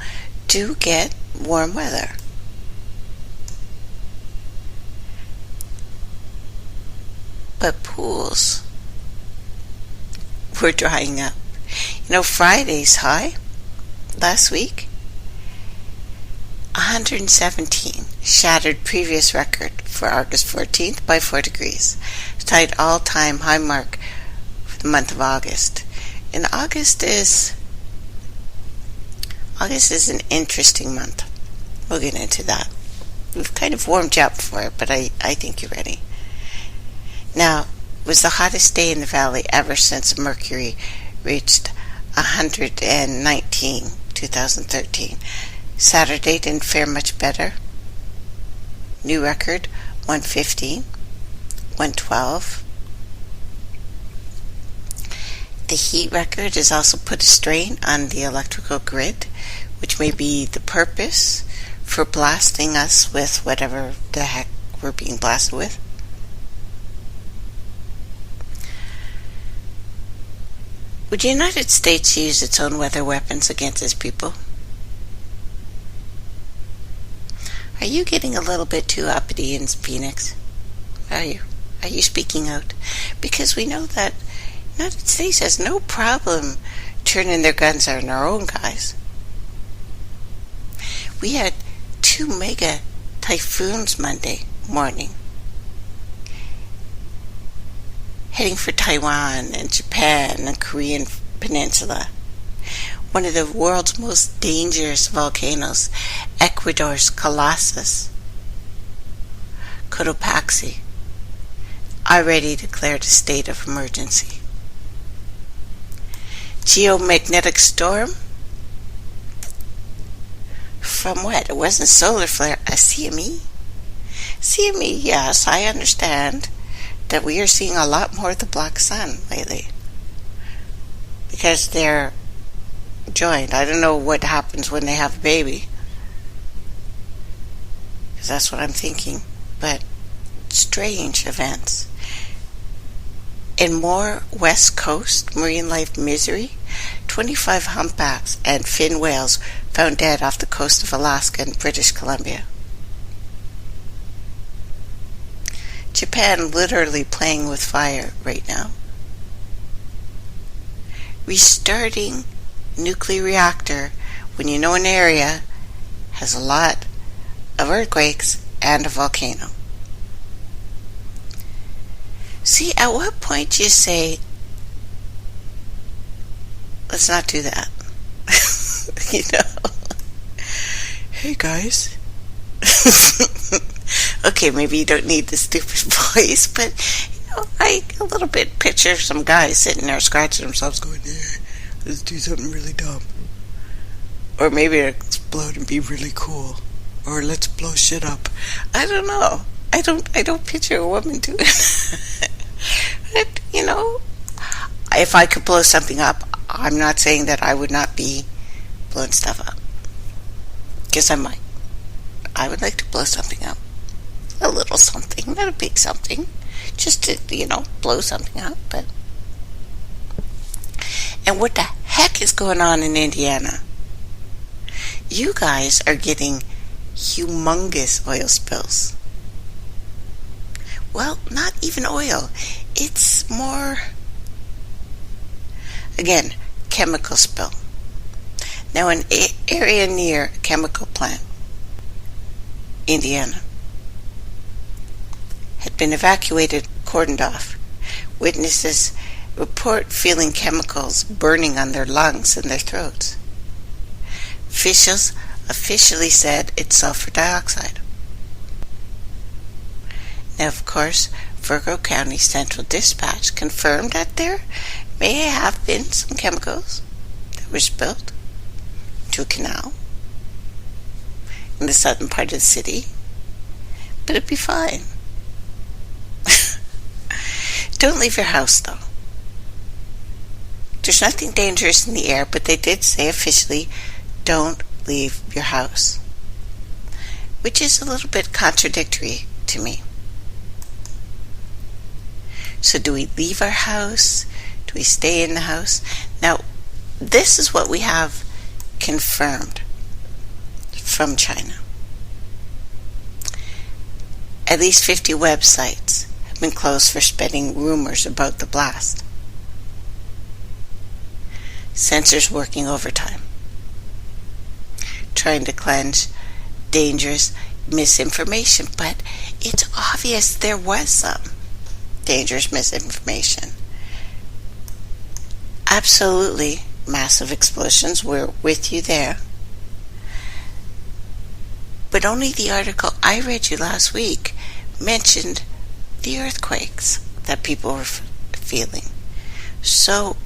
do get warm weather. But pools were drying up. Friday's high last week, 117, shattered previous record for August 14th by 4 degrees. Tied all-time high mark for the month of August. And August is an interesting month. We'll get into that. We've kind of warmed you up for it, but I think you're ready. Now, it was the hottest day in the valley ever since mercury reached 119, 2013. Saturday didn't fare much better. New record, 115, 112. The heat record has also put a strain on the electrical grid, which may be the purpose for blasting us with whatever the heck we're being blasted with. Would the United States use its own weather weapons against its people? Are you getting a little bit too uppity in Phoenix? Are you? Are you speaking out? Because we know that the United States has no problem turning their guns on our own guys. We had 2 mega typhoons Monday morning, heading for Taiwan and Japan and Korean Peninsula. One of the world's most dangerous volcanoes, Ecuador's Colossus, Cotopaxi, already declared a state of emergency. Geomagnetic storm? From what? It wasn't solar flare, a CME? CME, yes, I understand that we are seeing a lot more of the black sun lately because they're joined. I don't know what happens when they have a baby, because that's what I'm thinking, but strange events. In more West Coast marine life misery, 25 humpbacks and fin whales found dead off the coast of Alaska and British Columbia. Japan literally playing with fire right now. Restarting nuclear reactor when you know an area has a lot of earthquakes and a volcano. See, at what point do you say, let's not do that? You know? Hey guys. Okay, maybe you don't need the stupid voice, but you know, I a little bit picture some guys sitting there scratching themselves going, yeah, let's do something really dumb. Or maybe explode and be really cool. Or let's blow shit up. I don't know. I don't picture a woman doing it. But, you know, if I could blow something up, I'm not saying that I would not be blowing stuff up. Because I might. I would like to blow something up. A little something, not a big something. Just to, you know, blow something up. But. And what the heck is going on in Indiana? You guys are getting humongous oil spills. Well, not even oil. It's more, again, chemical spill. Now, an area near a chemical plant, Indiana, had been evacuated, cordoned off. Witnesses report feeling chemicals burning on their lungs and their throats. Officials officially said it's sulfur dioxide. Now, of course, Virgo County Central Dispatch confirmed that there may have been some chemicals that were spilled to a canal in the southern part of the city, but it'd be fine. Don't leave your house, though. There's nothing dangerous in the air, but they did say officially, don't leave your house, which is a little bit contradictory to me. So do we leave our house? Do we stay in the house? Now, this is what we have confirmed from China. At least 50 websites have been closed for spreading rumors about the blast. Censors working overtime, trying to cleanse dangerous misinformation, but it's obvious there was some dangerous misinformation. Absolutely massive explosions. We're with you there. But only the article I read you last week mentioned the earthquakes that people were feeling. So,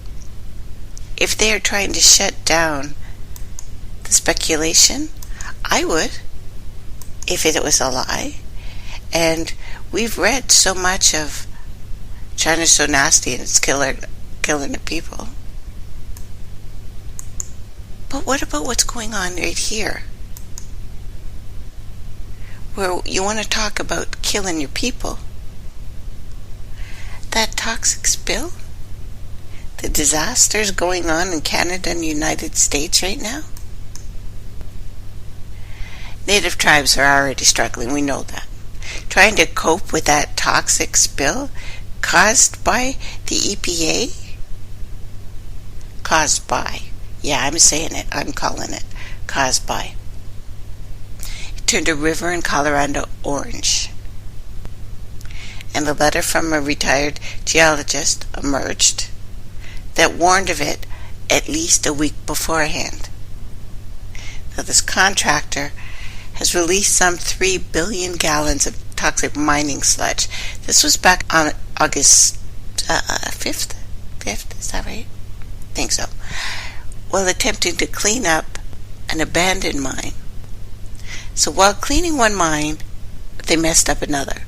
if they are trying to shut down the speculation, I would, if it was a lie. And we've read so much of China's so nasty and it's killer killing the people. But what about what's going on right here? Where you want to talk about killing your people. That toxic spill? The disasters going on in Canada and the United States right now? Native tribes are already struggling, we know that. Trying to cope with that toxic spill caused by the EPA? Caused by. Yeah, I'm saying it. I'm calling it. Caused by. It turned a river in Colorado orange. And a letter from a retired geologist emerged that warned of it at least a week beforehand. Now, this contractor has released some 3 billion gallons of toxic mining sludge. This was back on August 5th? 5th, is that right? I think so. While attempting to clean up an abandoned mine. So while cleaning one mine, they messed up another.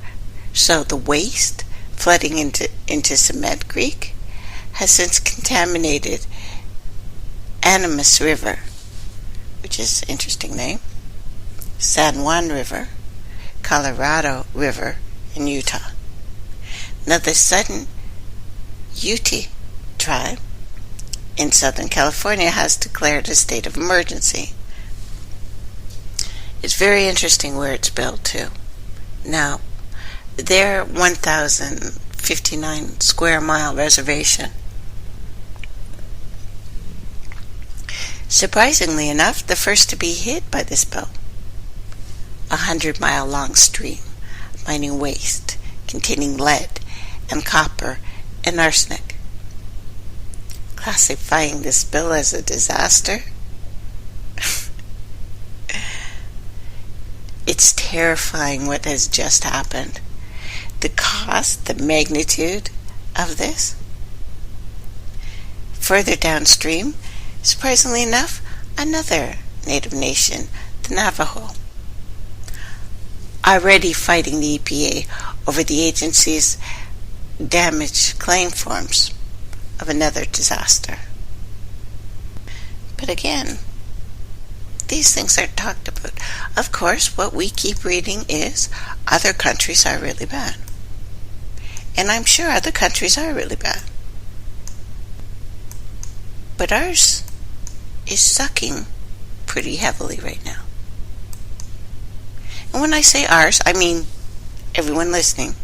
So the waste flooding into Cement Creek has since contaminated Animas River, which is an interesting name, San Juan River, Colorado River, and Utah. Now the Sudden Ute tribe in Southern California has declared a state of emergency. It's very interesting where it's built too. Now, their 1,059 square mile reservation, surprisingly enough, the first to be hit by this spill. 100-mile long stream mining waste containing lead and copper and arsenic. Classifying this spill as a disaster? It's terrifying what has just happened. The cost, the magnitude of this. Further downstream, surprisingly enough, another native nation, the Navajo, already fighting the EPA over the agency's damage claim forms of another disaster. But again, these things aren't talked about. Of course, what we keep reading is other countries are really bad. And I'm sure other countries are really bad. But ours is sucking pretty heavily right now. And when I say ours, I mean everyone listening.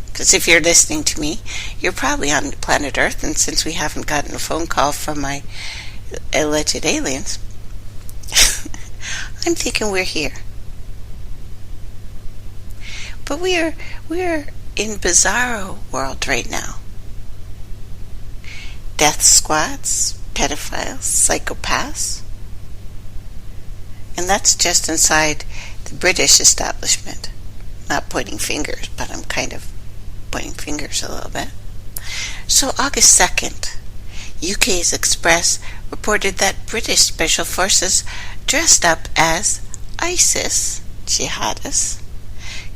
Because if you're listening to me, you're probably on planet Earth, and since we haven't gotten a phone call from my alleged aliens, I'm thinking we're here. But we're in bizarro world right now. Death squads, pedophiles, psychopaths. And that's just inside the British establishment. Not pointing fingers, but I'm kind of pointing fingers a little bit. So August 2nd, UK's Express reported that British special forces dressed up as ISIS jihadists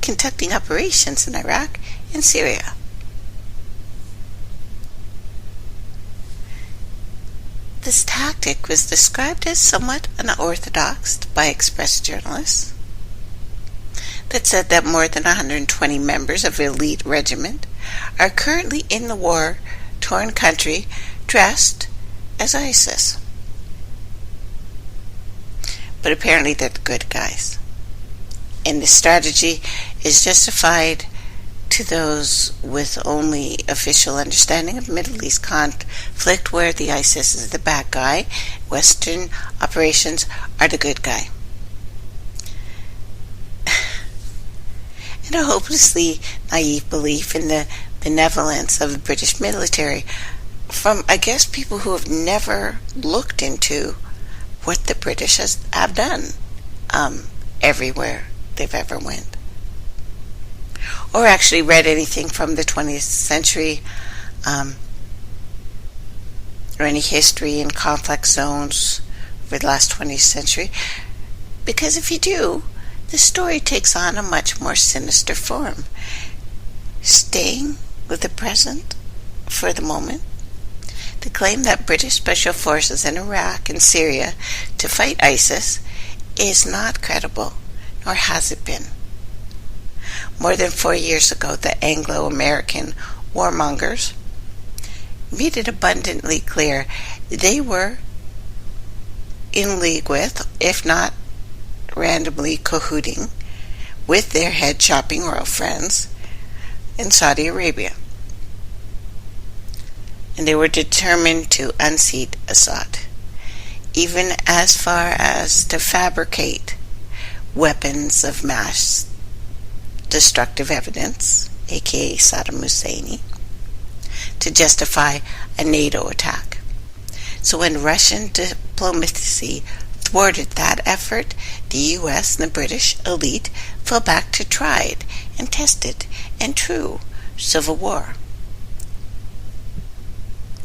conducting operations in Iraq and Syria. This tactic was described as somewhat unorthodox by Express journalists that said that more than 120 members of the elite regiment are currently in the war-torn country dressed as ISIS. But apparently they're the good guys. And the strategy is justified to those with only official understanding of Middle East conflict, where the ISIS is the bad guy, Western operations are the good guy. And a hopelessly naive belief in the benevolence of the British military from, I guess, people who have never looked into what the British have done everywhere they've ever went. Or actually read anything from the 20th century or any history in conflict zones over the last 20th century. Because if you do, the story takes on a much more sinister form. Staying with the present for the moment The claim that British special forces in Iraq and Syria to fight ISIS is not credible, nor has it been. More than 4 years ago, the Anglo-American warmongers made it abundantly clear they were in league with, if not randomly cahooting, with their head shopping royal friends in Saudi Arabia. And they were determined to unseat Assad, even as far as to fabricate weapons of mass destructive evidence, aka Saddam Hussein, to justify a NATO attack. So when Russian diplomacy thwarted that effort, the US and the British elite fell back to tried and tested and true civil war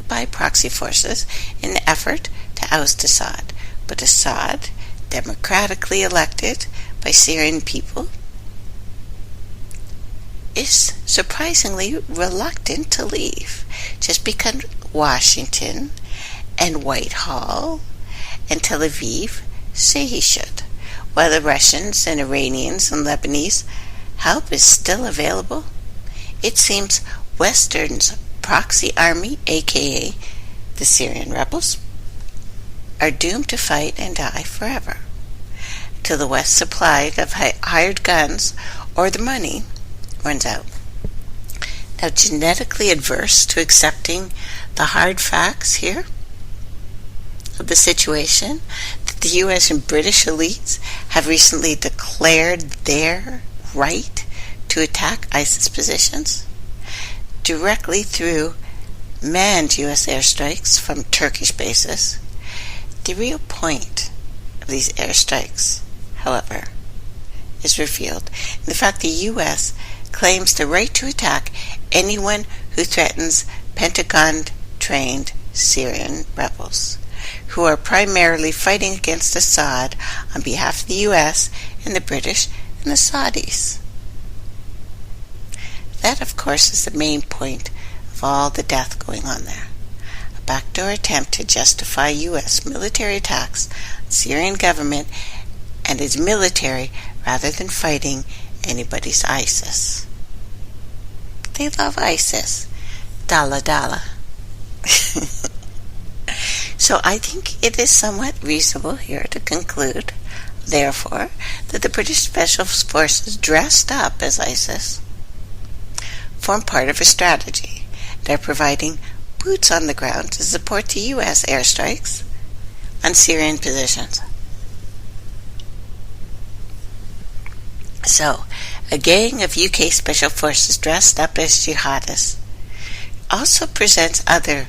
by proxy forces in the effort to oust Assad. But Assad, democratically elected by Syrian people, is surprisingly reluctant to leave, just because Washington and Whitehall and Tel Aviv say he should, while the Russians and Iranians and Lebanese help is still available. It seems Western's proxy army, aka the Syrian rebels, are doomed to fight and die forever, till the West's supply of hired guns or the money runs out. Now, genetically adverse to accepting the hard facts here of the situation, that the US and British elites have recently declared their right to attack ISIS positions directly through manned US airstrikes from Turkish bases. The real point of these airstrikes, however, is revealed in the fact the US claims the right to attack anyone who threatens Pentagon-trained Syrian rebels, who are primarily fighting against Assad on behalf of the US and the British and the Saudis. That, of course, is the main point of all the death going on there. A backdoor attempt to justify US military attacks on the Syrian government and its military rather than fighting anybody's ISIS. They love ISIS. Dalla Dalla. So I think it is somewhat reasonable here to conclude, therefore, that the British Special Forces dressed up as ISIS form part of a strategy. They're providing boots on the ground to support the U.S. airstrikes on Syrian positions. So, a gang of UK Special Forces dressed up as jihadists also presents other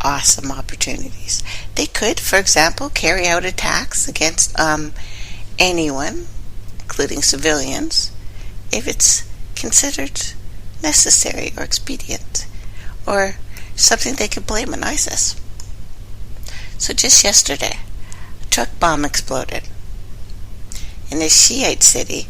awesome opportunities. They could, for example, carry out attacks against anyone, including civilians, if it's considered necessary or expedient, or something they could blame on ISIS. So just yesterday, a truck bomb exploded in a Shiite city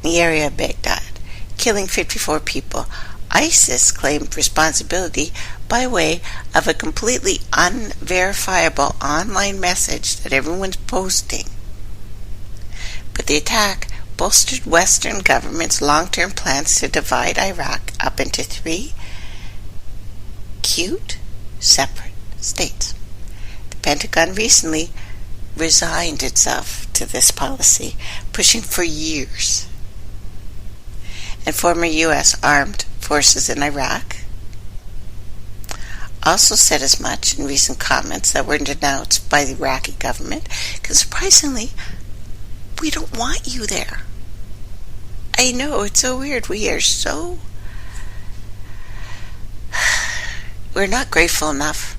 in the area of Baghdad, killing 54 people. ISIS claimed responsibility by way of a completely unverifiable online message that everyone's posting. But the attack bolstered Western governments' long-term plans to divide Iraq up into 3 cute, separate states. The Pentagon recently resigned itself to this policy, pushing for years. And former U.S. armed forces in Iraq also said as much in recent comments that were denounced by the Iraqi government, because surprisingly, we don't want you there. I know, it's so weird. We're not grateful enough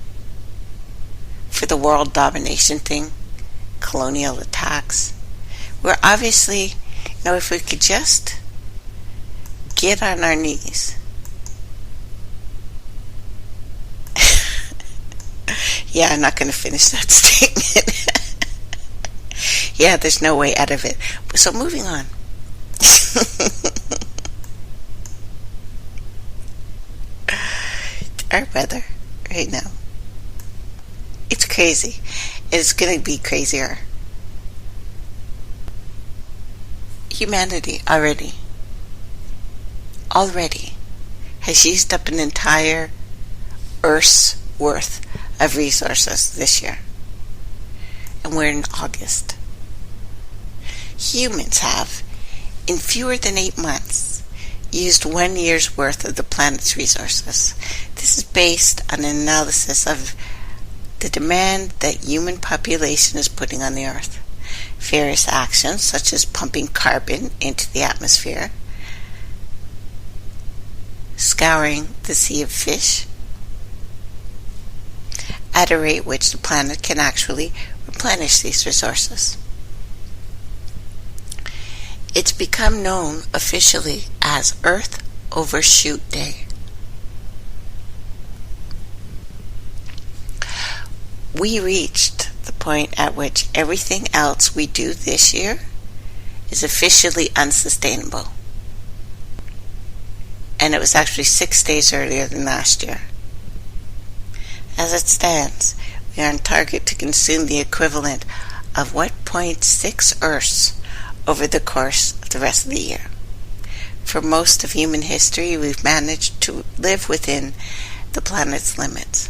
for the world domination thing, colonial attacks. We're obviously, if we could just get on our knees. Yeah, I'm not going to finish that statement. Yeah, there's no way out of it. So moving on. Our weather right now It's crazy. It's going to be crazier. Humanity already has used up an entire Earth's worth of resources this year. And we're in August. Humans have, in fewer than 8 months, used 1 year's worth of the planet's resources. This is based on an analysis of the demand that human population is putting on the Earth. Various actions, such as pumping carbon into the atmosphere, scouring the sea of fish, at a rate which the planet can actually replenish these resources. It's become known officially as Earth Overshoot Day. We reached the point at which everything else we do this year is officially unsustainable. And it was actually 6 days earlier than last year. As it stands, we are on target to consume the equivalent of 1.6 Earths over the course of the rest of the year. For most of human history, we've managed to live within the planet's limits.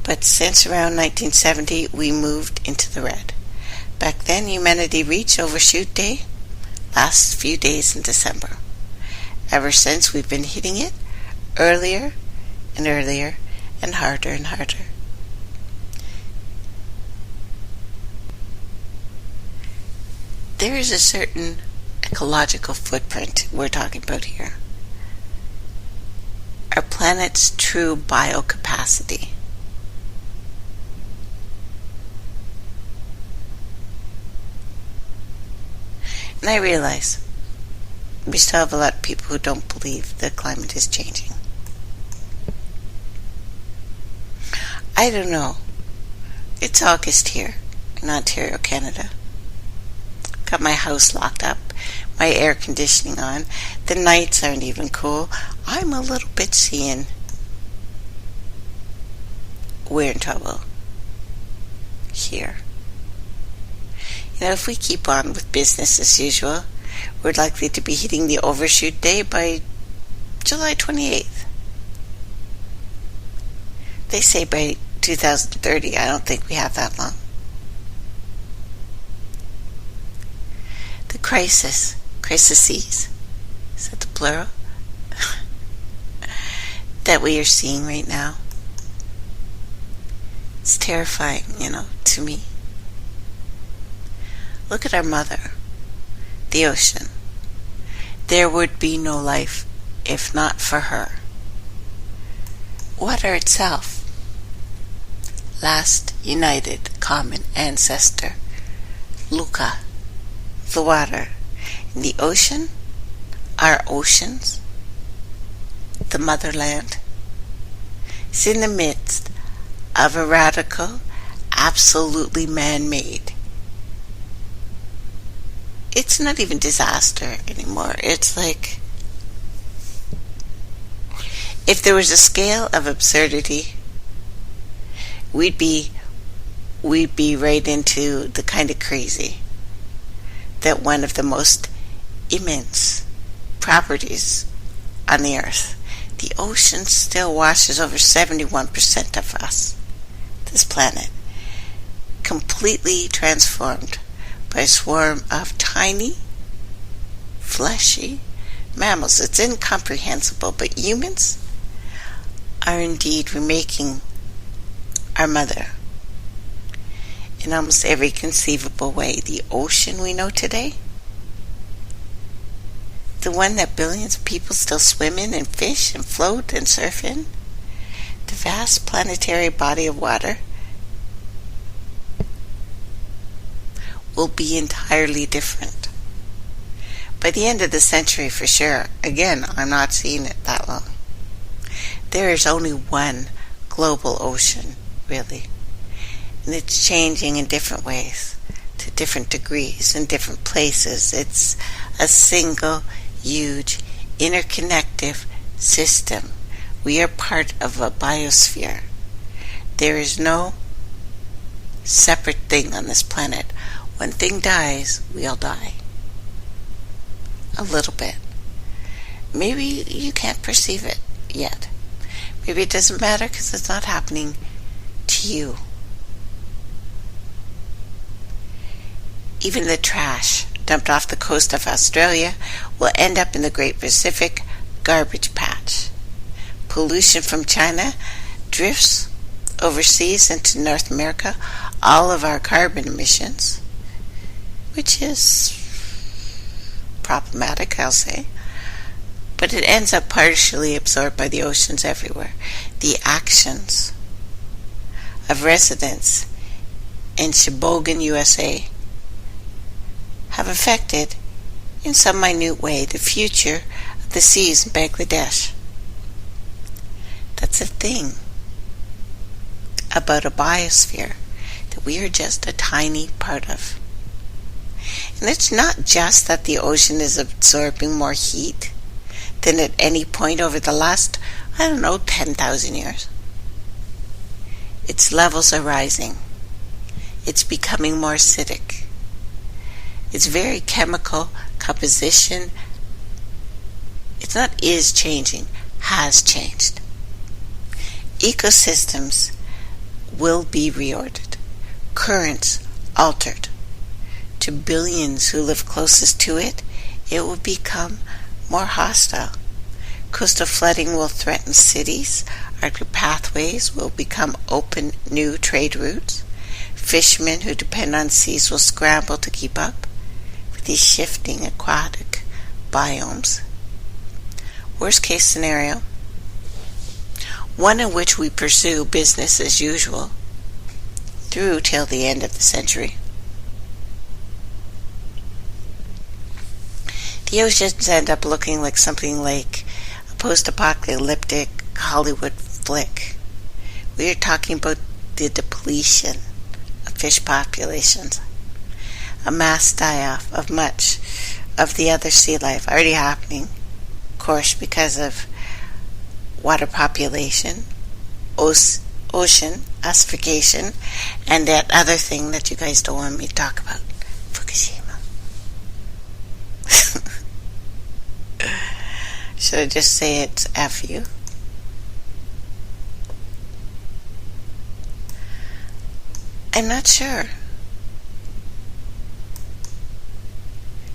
But since around 1970, we moved into the red. Back then, humanity reached Overshoot Day last few days in December. Ever since, we've been hitting it earlier and earlier and harder and harder. There is a certain ecological footprint we're talking about here. Our planet's true biocapacity. And I realize we still have a lot of people who don't believe the climate is changing. I don't know. It's August here in Ontario, Canada. Got my house locked up, my air conditioning on. The nights aren't even cool. I'm a little bit seeing we're in trouble here. You know, if we keep on with business as usual, we're likely to be hitting the overshoot day by July 28th. They say by 2030. I don't think we have that long. The crises, is that the plural? That we are seeing right now. It's terrifying, to me. Look at our mother, the ocean. There would be no life if not for her. Water itself, last united common ancestor, Luca, the water, and the ocean, our oceans, the motherland, is in the midst of a radical, absolutely man-made. It's not even disaster anymore. It's like, if there was a scale of absurdity, we'd be right into the kind of crazy that one of the most immense properties on the earth, the ocean, still washes over 71% of us, this planet, completely transformed by a swarm of tiny, fleshy mammals. It's incomprehensible, but humans are indeed remaking our mother in almost every conceivable way. The ocean we know today, the one that billions of people still swim in and fish and float and surf in, the vast planetary body of water, will be entirely different. By the end of the century, for sure. Again, I'm not seeing it that long. There is only one global ocean, really. And it's changing in different ways, to different degrees, in different places. It's a single, huge, interconnective system. We are part of a biosphere. There is no separate thing on this planet. One thing dies, we all die. A little bit. Maybe you can't perceive it yet. Maybe it doesn't matter because it's not happening to you. Even the trash dumped off the coast of Australia will end up in the Great Pacific Garbage Patch. Pollution from China drifts overseas into North America. All of our carbon emissions, which is problematic, I'll say, but it ends up partially absorbed by the oceans everywhere. The actions of residents in Sheboygan, USA, have affected, in some minute way, the future of the seas in Bangladesh. That's a thing about a biosphere that we are just a tiny part of. And it's not just that the ocean is absorbing more heat than at any point over the last, 10,000 years. Its levels are rising. It's becoming more acidic. Its very chemical composition, it's not is changing, has changed. Ecosystems will be reordered, currents altered. To billions who live closest to it, it will become more hostile. Coastal flooding will threaten cities. Arctic pathways will become open new trade routes. Fishermen who depend on seas will scramble to keep up with these shifting aquatic biomes. Worst case scenario, one in which we pursue business as usual through till the end of the century. The oceans end up looking like something like a post-apocalyptic Hollywood flick. We are talking about the depletion of fish populations, a mass die-off of much of the other sea life already happening, of course, because of water population, ocean acidification, and that other thing that you guys don't want me to talk about, Fukushima. Should I just say it's F you? I'm not sure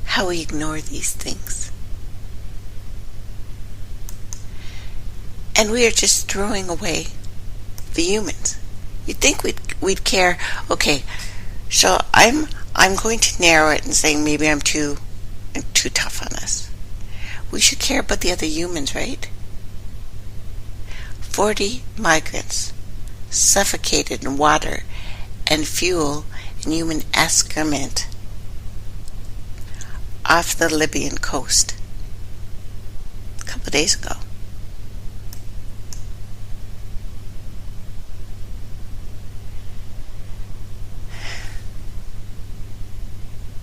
how we ignore these things. And we are just throwing away the humans. You'd think we'd care. Okay, so I'm going to narrow it and saying maybe I'm too tough on us. We should care about the other humans, right? 40 migrants suffocated in water and fuel and human excrement off the Libyan coast a couple of days ago.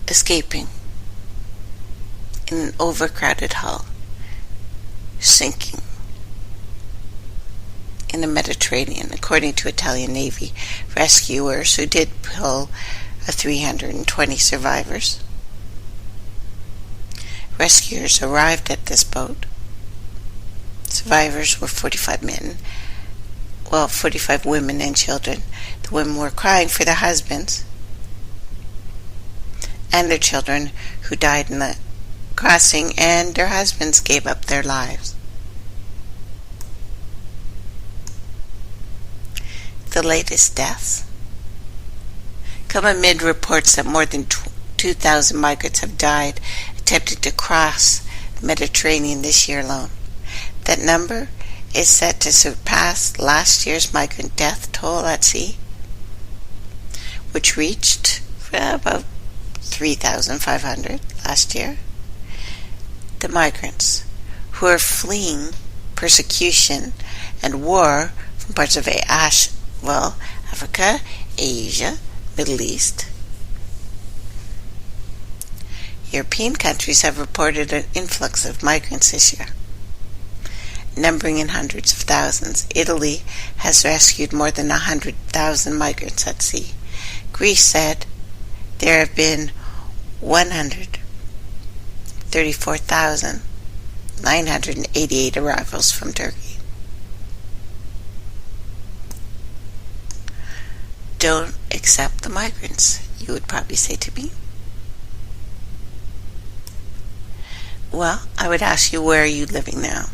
Escaping in an overcrowded hull, sinking in the Mediterranean, according to Italian Navy rescuers who did pull 320 survivors. Rescuers arrived at this boat. Survivors were 45 men, 45 women and children. The women were crying for their husbands and their children who died in the crossing, and their husbands gave up their lives. The latest deaths come amid reports that more than 2,000 migrants have died attempting to cross the Mediterranean this year alone. That number is set to surpass last year's migrant death toll at sea, which reached about 3,500 last year. The migrants who are fleeing persecution and war from parts of Africa, Asia, Middle East. European countries have reported an influx of migrants this year, numbering in hundreds of thousands. Italy has rescued more than 100,000 migrants at sea. Greece said there have been 134,988 arrivals from Turkey. Don't accept the migrants, you would probably say to me. Well, I would ask you, where are you living now?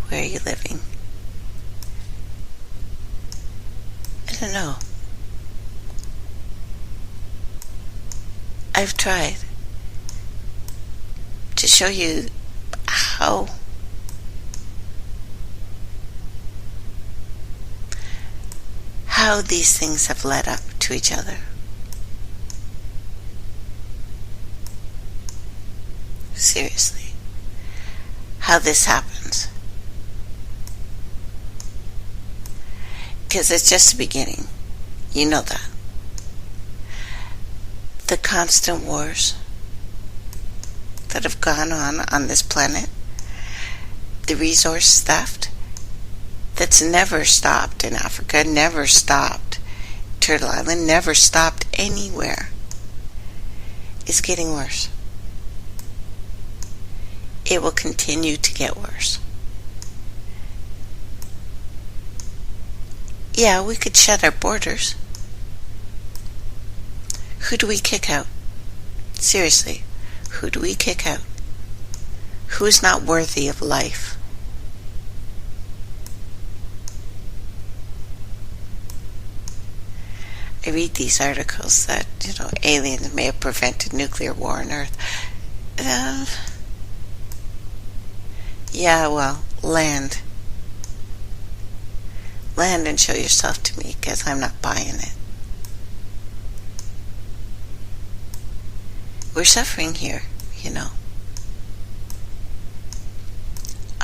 Where are you living? I don't know. I've tried to show you how these things have led up to each other. Seriously. How this happens. Because it's just the beginning. You know that. The constant wars that have gone on this planet, the resource theft that's never stopped in Africa, never stopped Turtle Island, never stopped anywhere, is getting worse. It will continue to get worse. Yeah, we could shut our borders. Who do we kick out? Seriously, who do we kick out? Who's not worthy of life? I read these articles that, aliens may have prevented nuclear war on Earth. Yeah, well, land. Land and show yourself to me, because I'm not buying it. We're suffering here,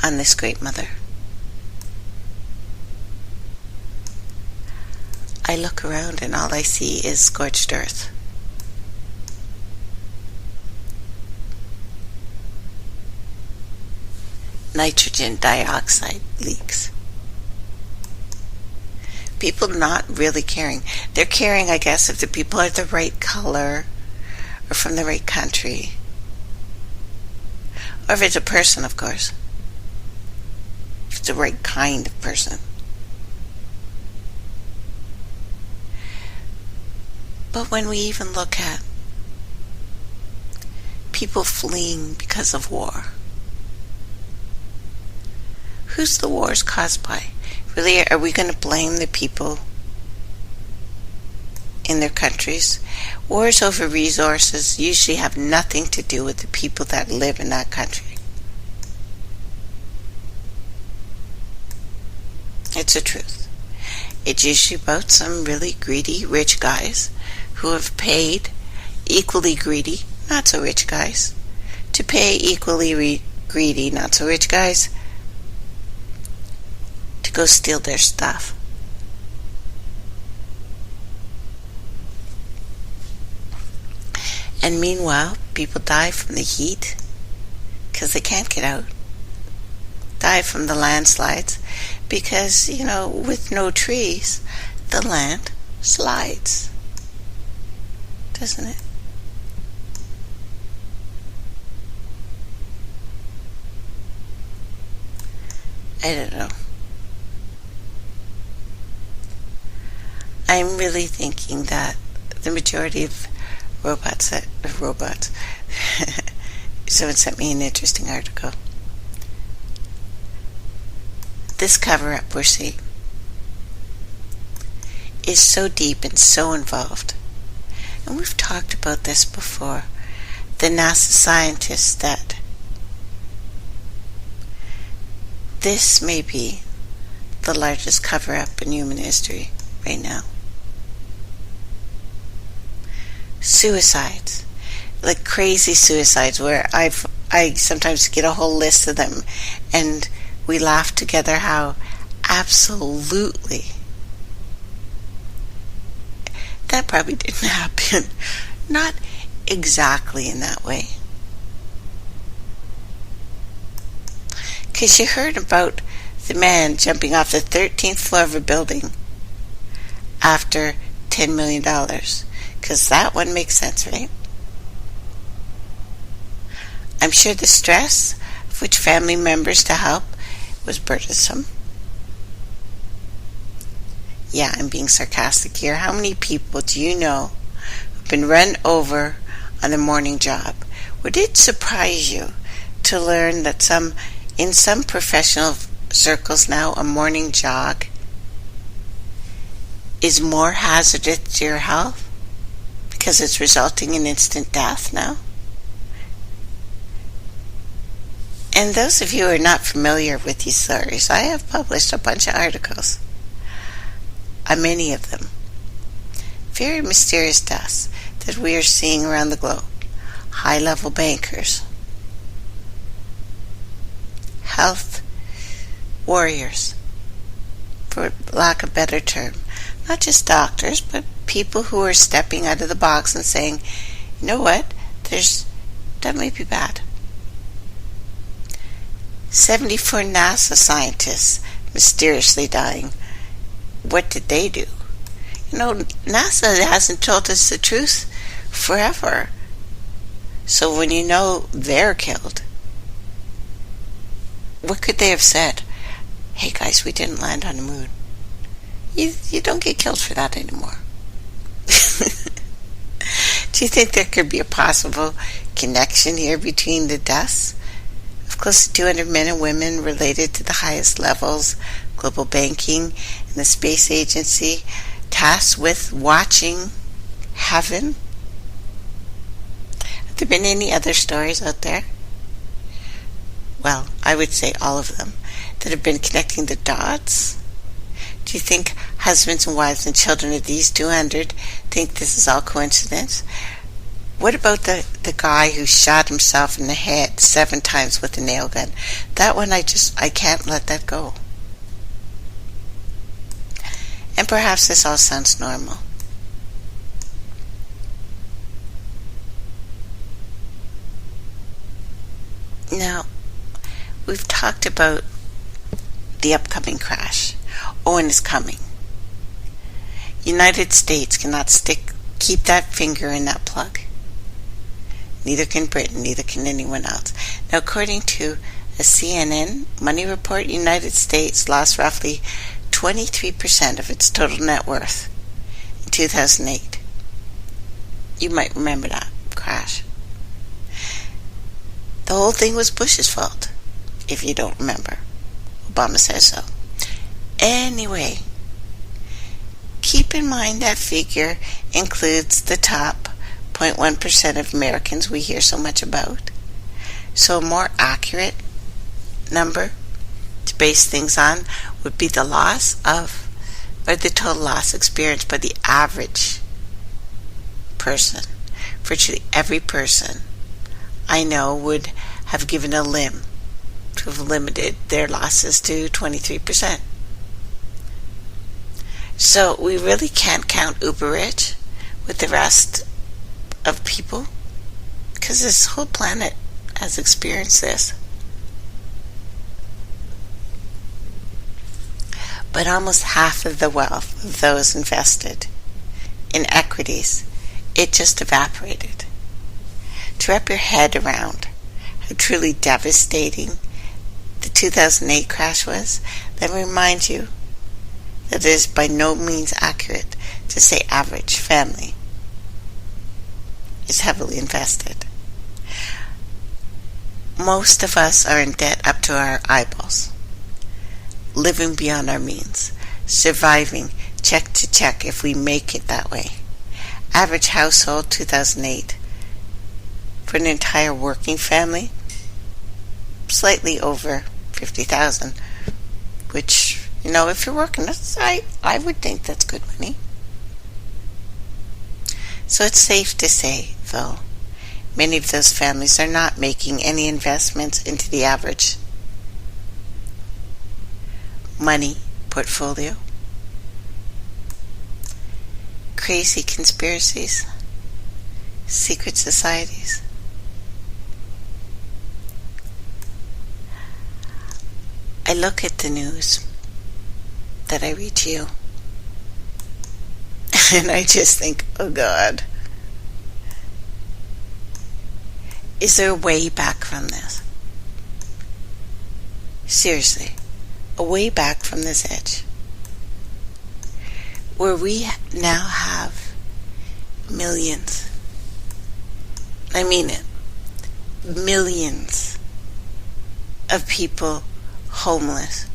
on this great mother. I look around and all I see is scorched earth. Nitrogen dioxide leaks. People not really caring. They're caring, I guess, if the people are the right color or from the right country. Or if it's a person, of course. If it's the right kind of person. But when we even look at people fleeing because of war, who's the wars caused by? Really, are we going to blame the people in their countries? Wars over resources usually have nothing to do with the people that live in that country. It's the truth. It's usually about some really greedy rich guys who have paid equally greedy, not so rich guys, to pay equally greedy, not so rich guys to go steal their stuff. And meanwhile, people die from the heat because they can't get out. Die from the landslides because, with no trees, the land slides. Doesn't it? I don't know. I'm really thinking that the majority of robots, someone sent me an interesting article. This cover-up we're seeing is so deep and so involved. And we've talked about this before. The NASA scientists that this may be the largest cover-up in human history right now. Suicides, like crazy suicides, where I sometimes get a whole list of them, and we laugh together how absolutely that probably didn't happen. Not exactly in that way. Because you heard about the man jumping off the 13th floor of a building after $10 million. Because that one makes sense, right? I'm sure the stress of which family members to help was burdensome. Yeah, I'm being sarcastic here. How many people do you know who've been run over on a morning jog? Would it surprise you to learn that in some professional circles now, a morning jog is more hazardous to your health because it's resulting in instant death now? And those of you who are not familiar with these stories, I have published a bunch of articles on many of them. Very mysterious deaths that we are seeing around the globe. High-level bankers, health warriors, for lack of a better term. Not just doctors, but people who are stepping out of the box and saying, you know what, that might be bad. 74 NASA scientists mysteriously dying. What did they do? You know, NASA hasn't told us the truth forever. So when you know they're killed, what could they have said? Hey guys, we didn't land on the moon. You don't get killed for that anymore. Do you think there could be a possible connection here between the deaths of close to 200 men and women related to the highest levels, global banking and the space agency, tasked with watching heaven? Have there been any other stories out there? Well, I would say all of them that have been connecting the dots. Do you think husbands and wives and children of these 200 think this is all coincidence? What about the guy who shot himself in the head 7 times with a nail gun? That one I can't let that go. And perhaps this all sounds normal. Now, we've talked about the upcoming crash. Oh, and it's coming. United States cannot keep that finger in that plug. Neither can Britain, neither can anyone else. Now, according to a CNN money report, United States lost roughly 23% of its total net worth in 2008. You might remember that crash. The whole thing was Bush's fault, if you don't remember. Obama says so. Anyway, keep in mind that figure includes the top 0.1% of Americans we hear so much about. So a more accurate number to base things on would be the the total loss experienced by the average person. Virtually every person I know would have given a limb to have limited their losses to 23%. So we really can't count uber rich with the rest of people, because this whole planet has experienced this. But almost half of the wealth of those invested in equities, it just evaporated. To wrap your head around how truly devastating the 2008 crash was, let me remind you that it is by no means accurate to say average family is heavily invested. Most of us are in debt up to our eyeballs, living beyond our means, surviving check to check if we make it that way. Average household 2008 for an entire working family, slightly over 50,000, which, you know, if you're working, I would think that's good money. So it's safe to say, though, many of those families are not making any investments into the average money portfolio. Crazy conspiracies, secret societies. I look at the news that I read to you, and I just think, oh God, is there a way back from this? Seriously, a way back from this edge, where we now have millions, I mean it, millions of people homeless,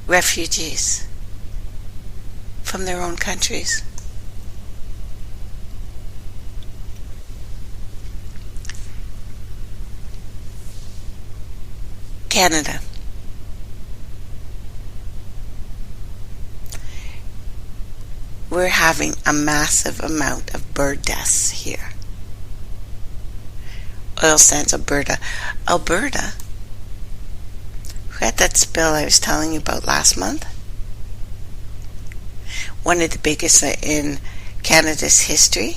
refugees from their own countries. Canada. We're having a massive amount of bird deaths here. Oil sands, Alberta. Alberta, who had that spill I was telling you about last month? One of the biggest in Canada's history.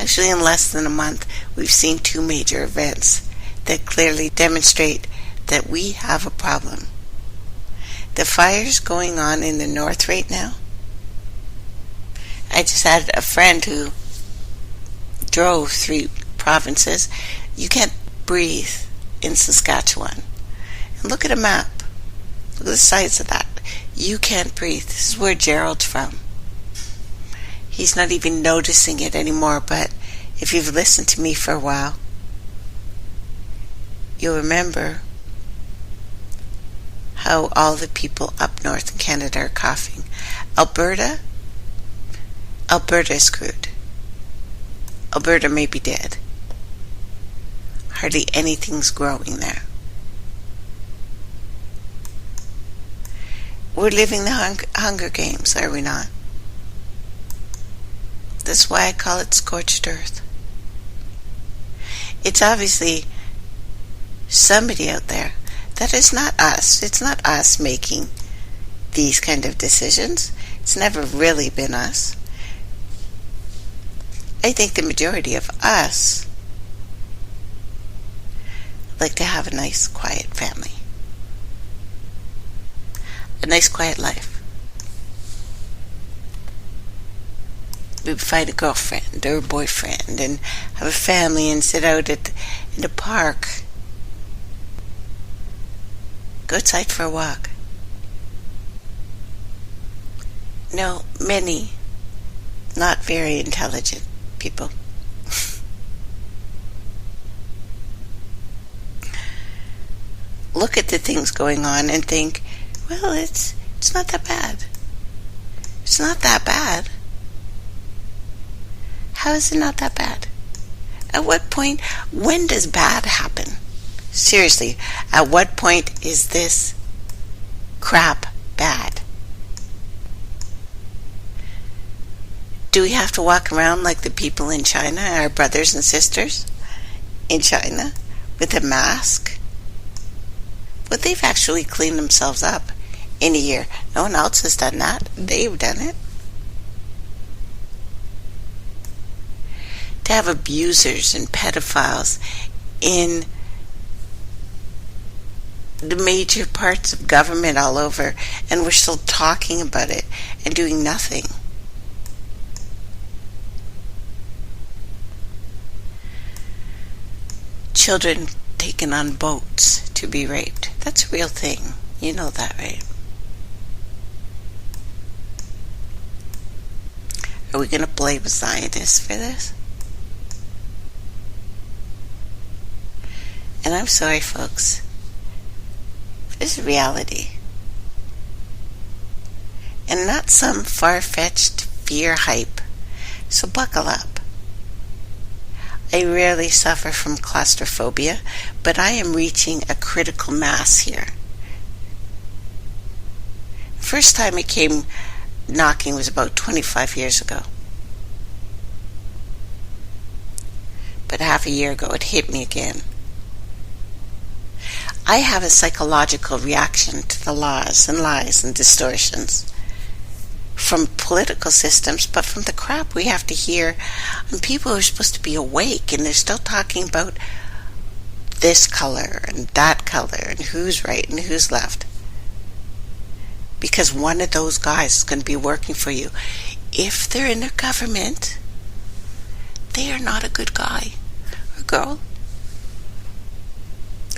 Actually, in less than a month, we've seen two major events that clearly demonstrate that we have a problem. The fires going on in the north right now. I just had a friend who drove 3 provinces. You can't breathe in Saskatchewan. And look at a map. Look at the size of that. You can't breathe. This is where Gerald's from. He's not even noticing it anymore, but if you've listened to me for a while, you'll remember how all the people up north in Canada are coughing. Alberta is screwed. Alberta may be dead. Hardly anything's growing there. We're living the Hunger Games, are we not? That's why I call it scorched earth. It's obviously somebody out there. That is not us. It's not us making these kind of decisions. It's never really been us. I think the majority of us like to have a nice, quiet family. A nice, quiet life. We'd find a girlfriend or a boyfriend and have a family and sit out in the park. Go outside for a walk. No, many not very intelligent people look at the things going on and think, well, it's not that bad. It's not that bad. How is it not that bad? At what point, when does bad happen? Seriously, at what point is this crap bad? Do we have to walk around like the people in China, our brothers and sisters in China, with a mask? But they've actually cleaned themselves up in a year. No one else has done that. They've done it. To have abusers and pedophiles in the major parts of government all over, and we're still talking about it and doing nothing. Children taken on boats to be raped. That's a real thing. You know that, right? Are we going to blame scientists for this? And I'm sorry, folks. This is reality. And not some far-fetched fear hype. So buckle up. I rarely suffer from claustrophobia, but I am reaching a critical mass here. First time it came knocking was about 25 years ago. But half a year ago it hit me again. I have a psychological reaction to the laws and lies and distortions from political systems, but from the crap we have to hear on people who are supposed to be awake, and they're still talking about this color and that color and who's right and who's left. Because one of those guys is going to be working for you. If they're in a government, they are not a good guy or girl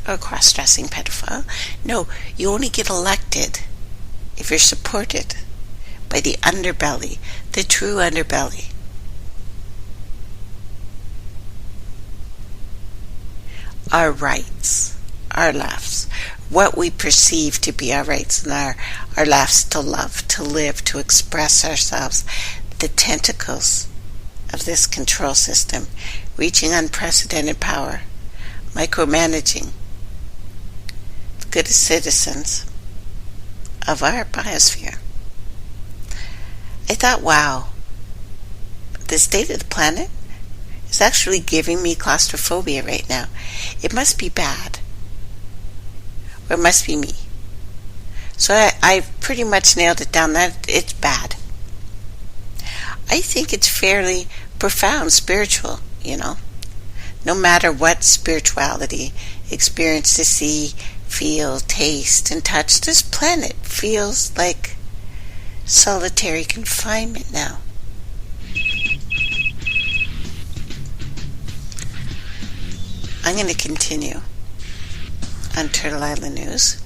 or cross-dressing pedophile. No, you only get elected if you're supported by the underbelly, the true underbelly. Our rights, our lefts, what we perceive to be our rights and our lefts to love, to live, to express ourselves, the tentacles of this control system, reaching unprecedented power, micromanaging the good citizens of our biosphere. I thought, wow, the state of the planet is actually giving me claustrophobia right now. It must be bad. Or it must be me. So I've pretty much nailed it down that it's bad. I think it's fairly profound spiritual, No matter what spirituality experience to see, feel, taste, and touch, this planet feels like solitary confinement now. I'm going to continue on Turtle Island News.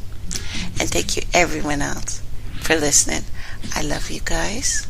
And thank you everyone else for listening. I love you guys.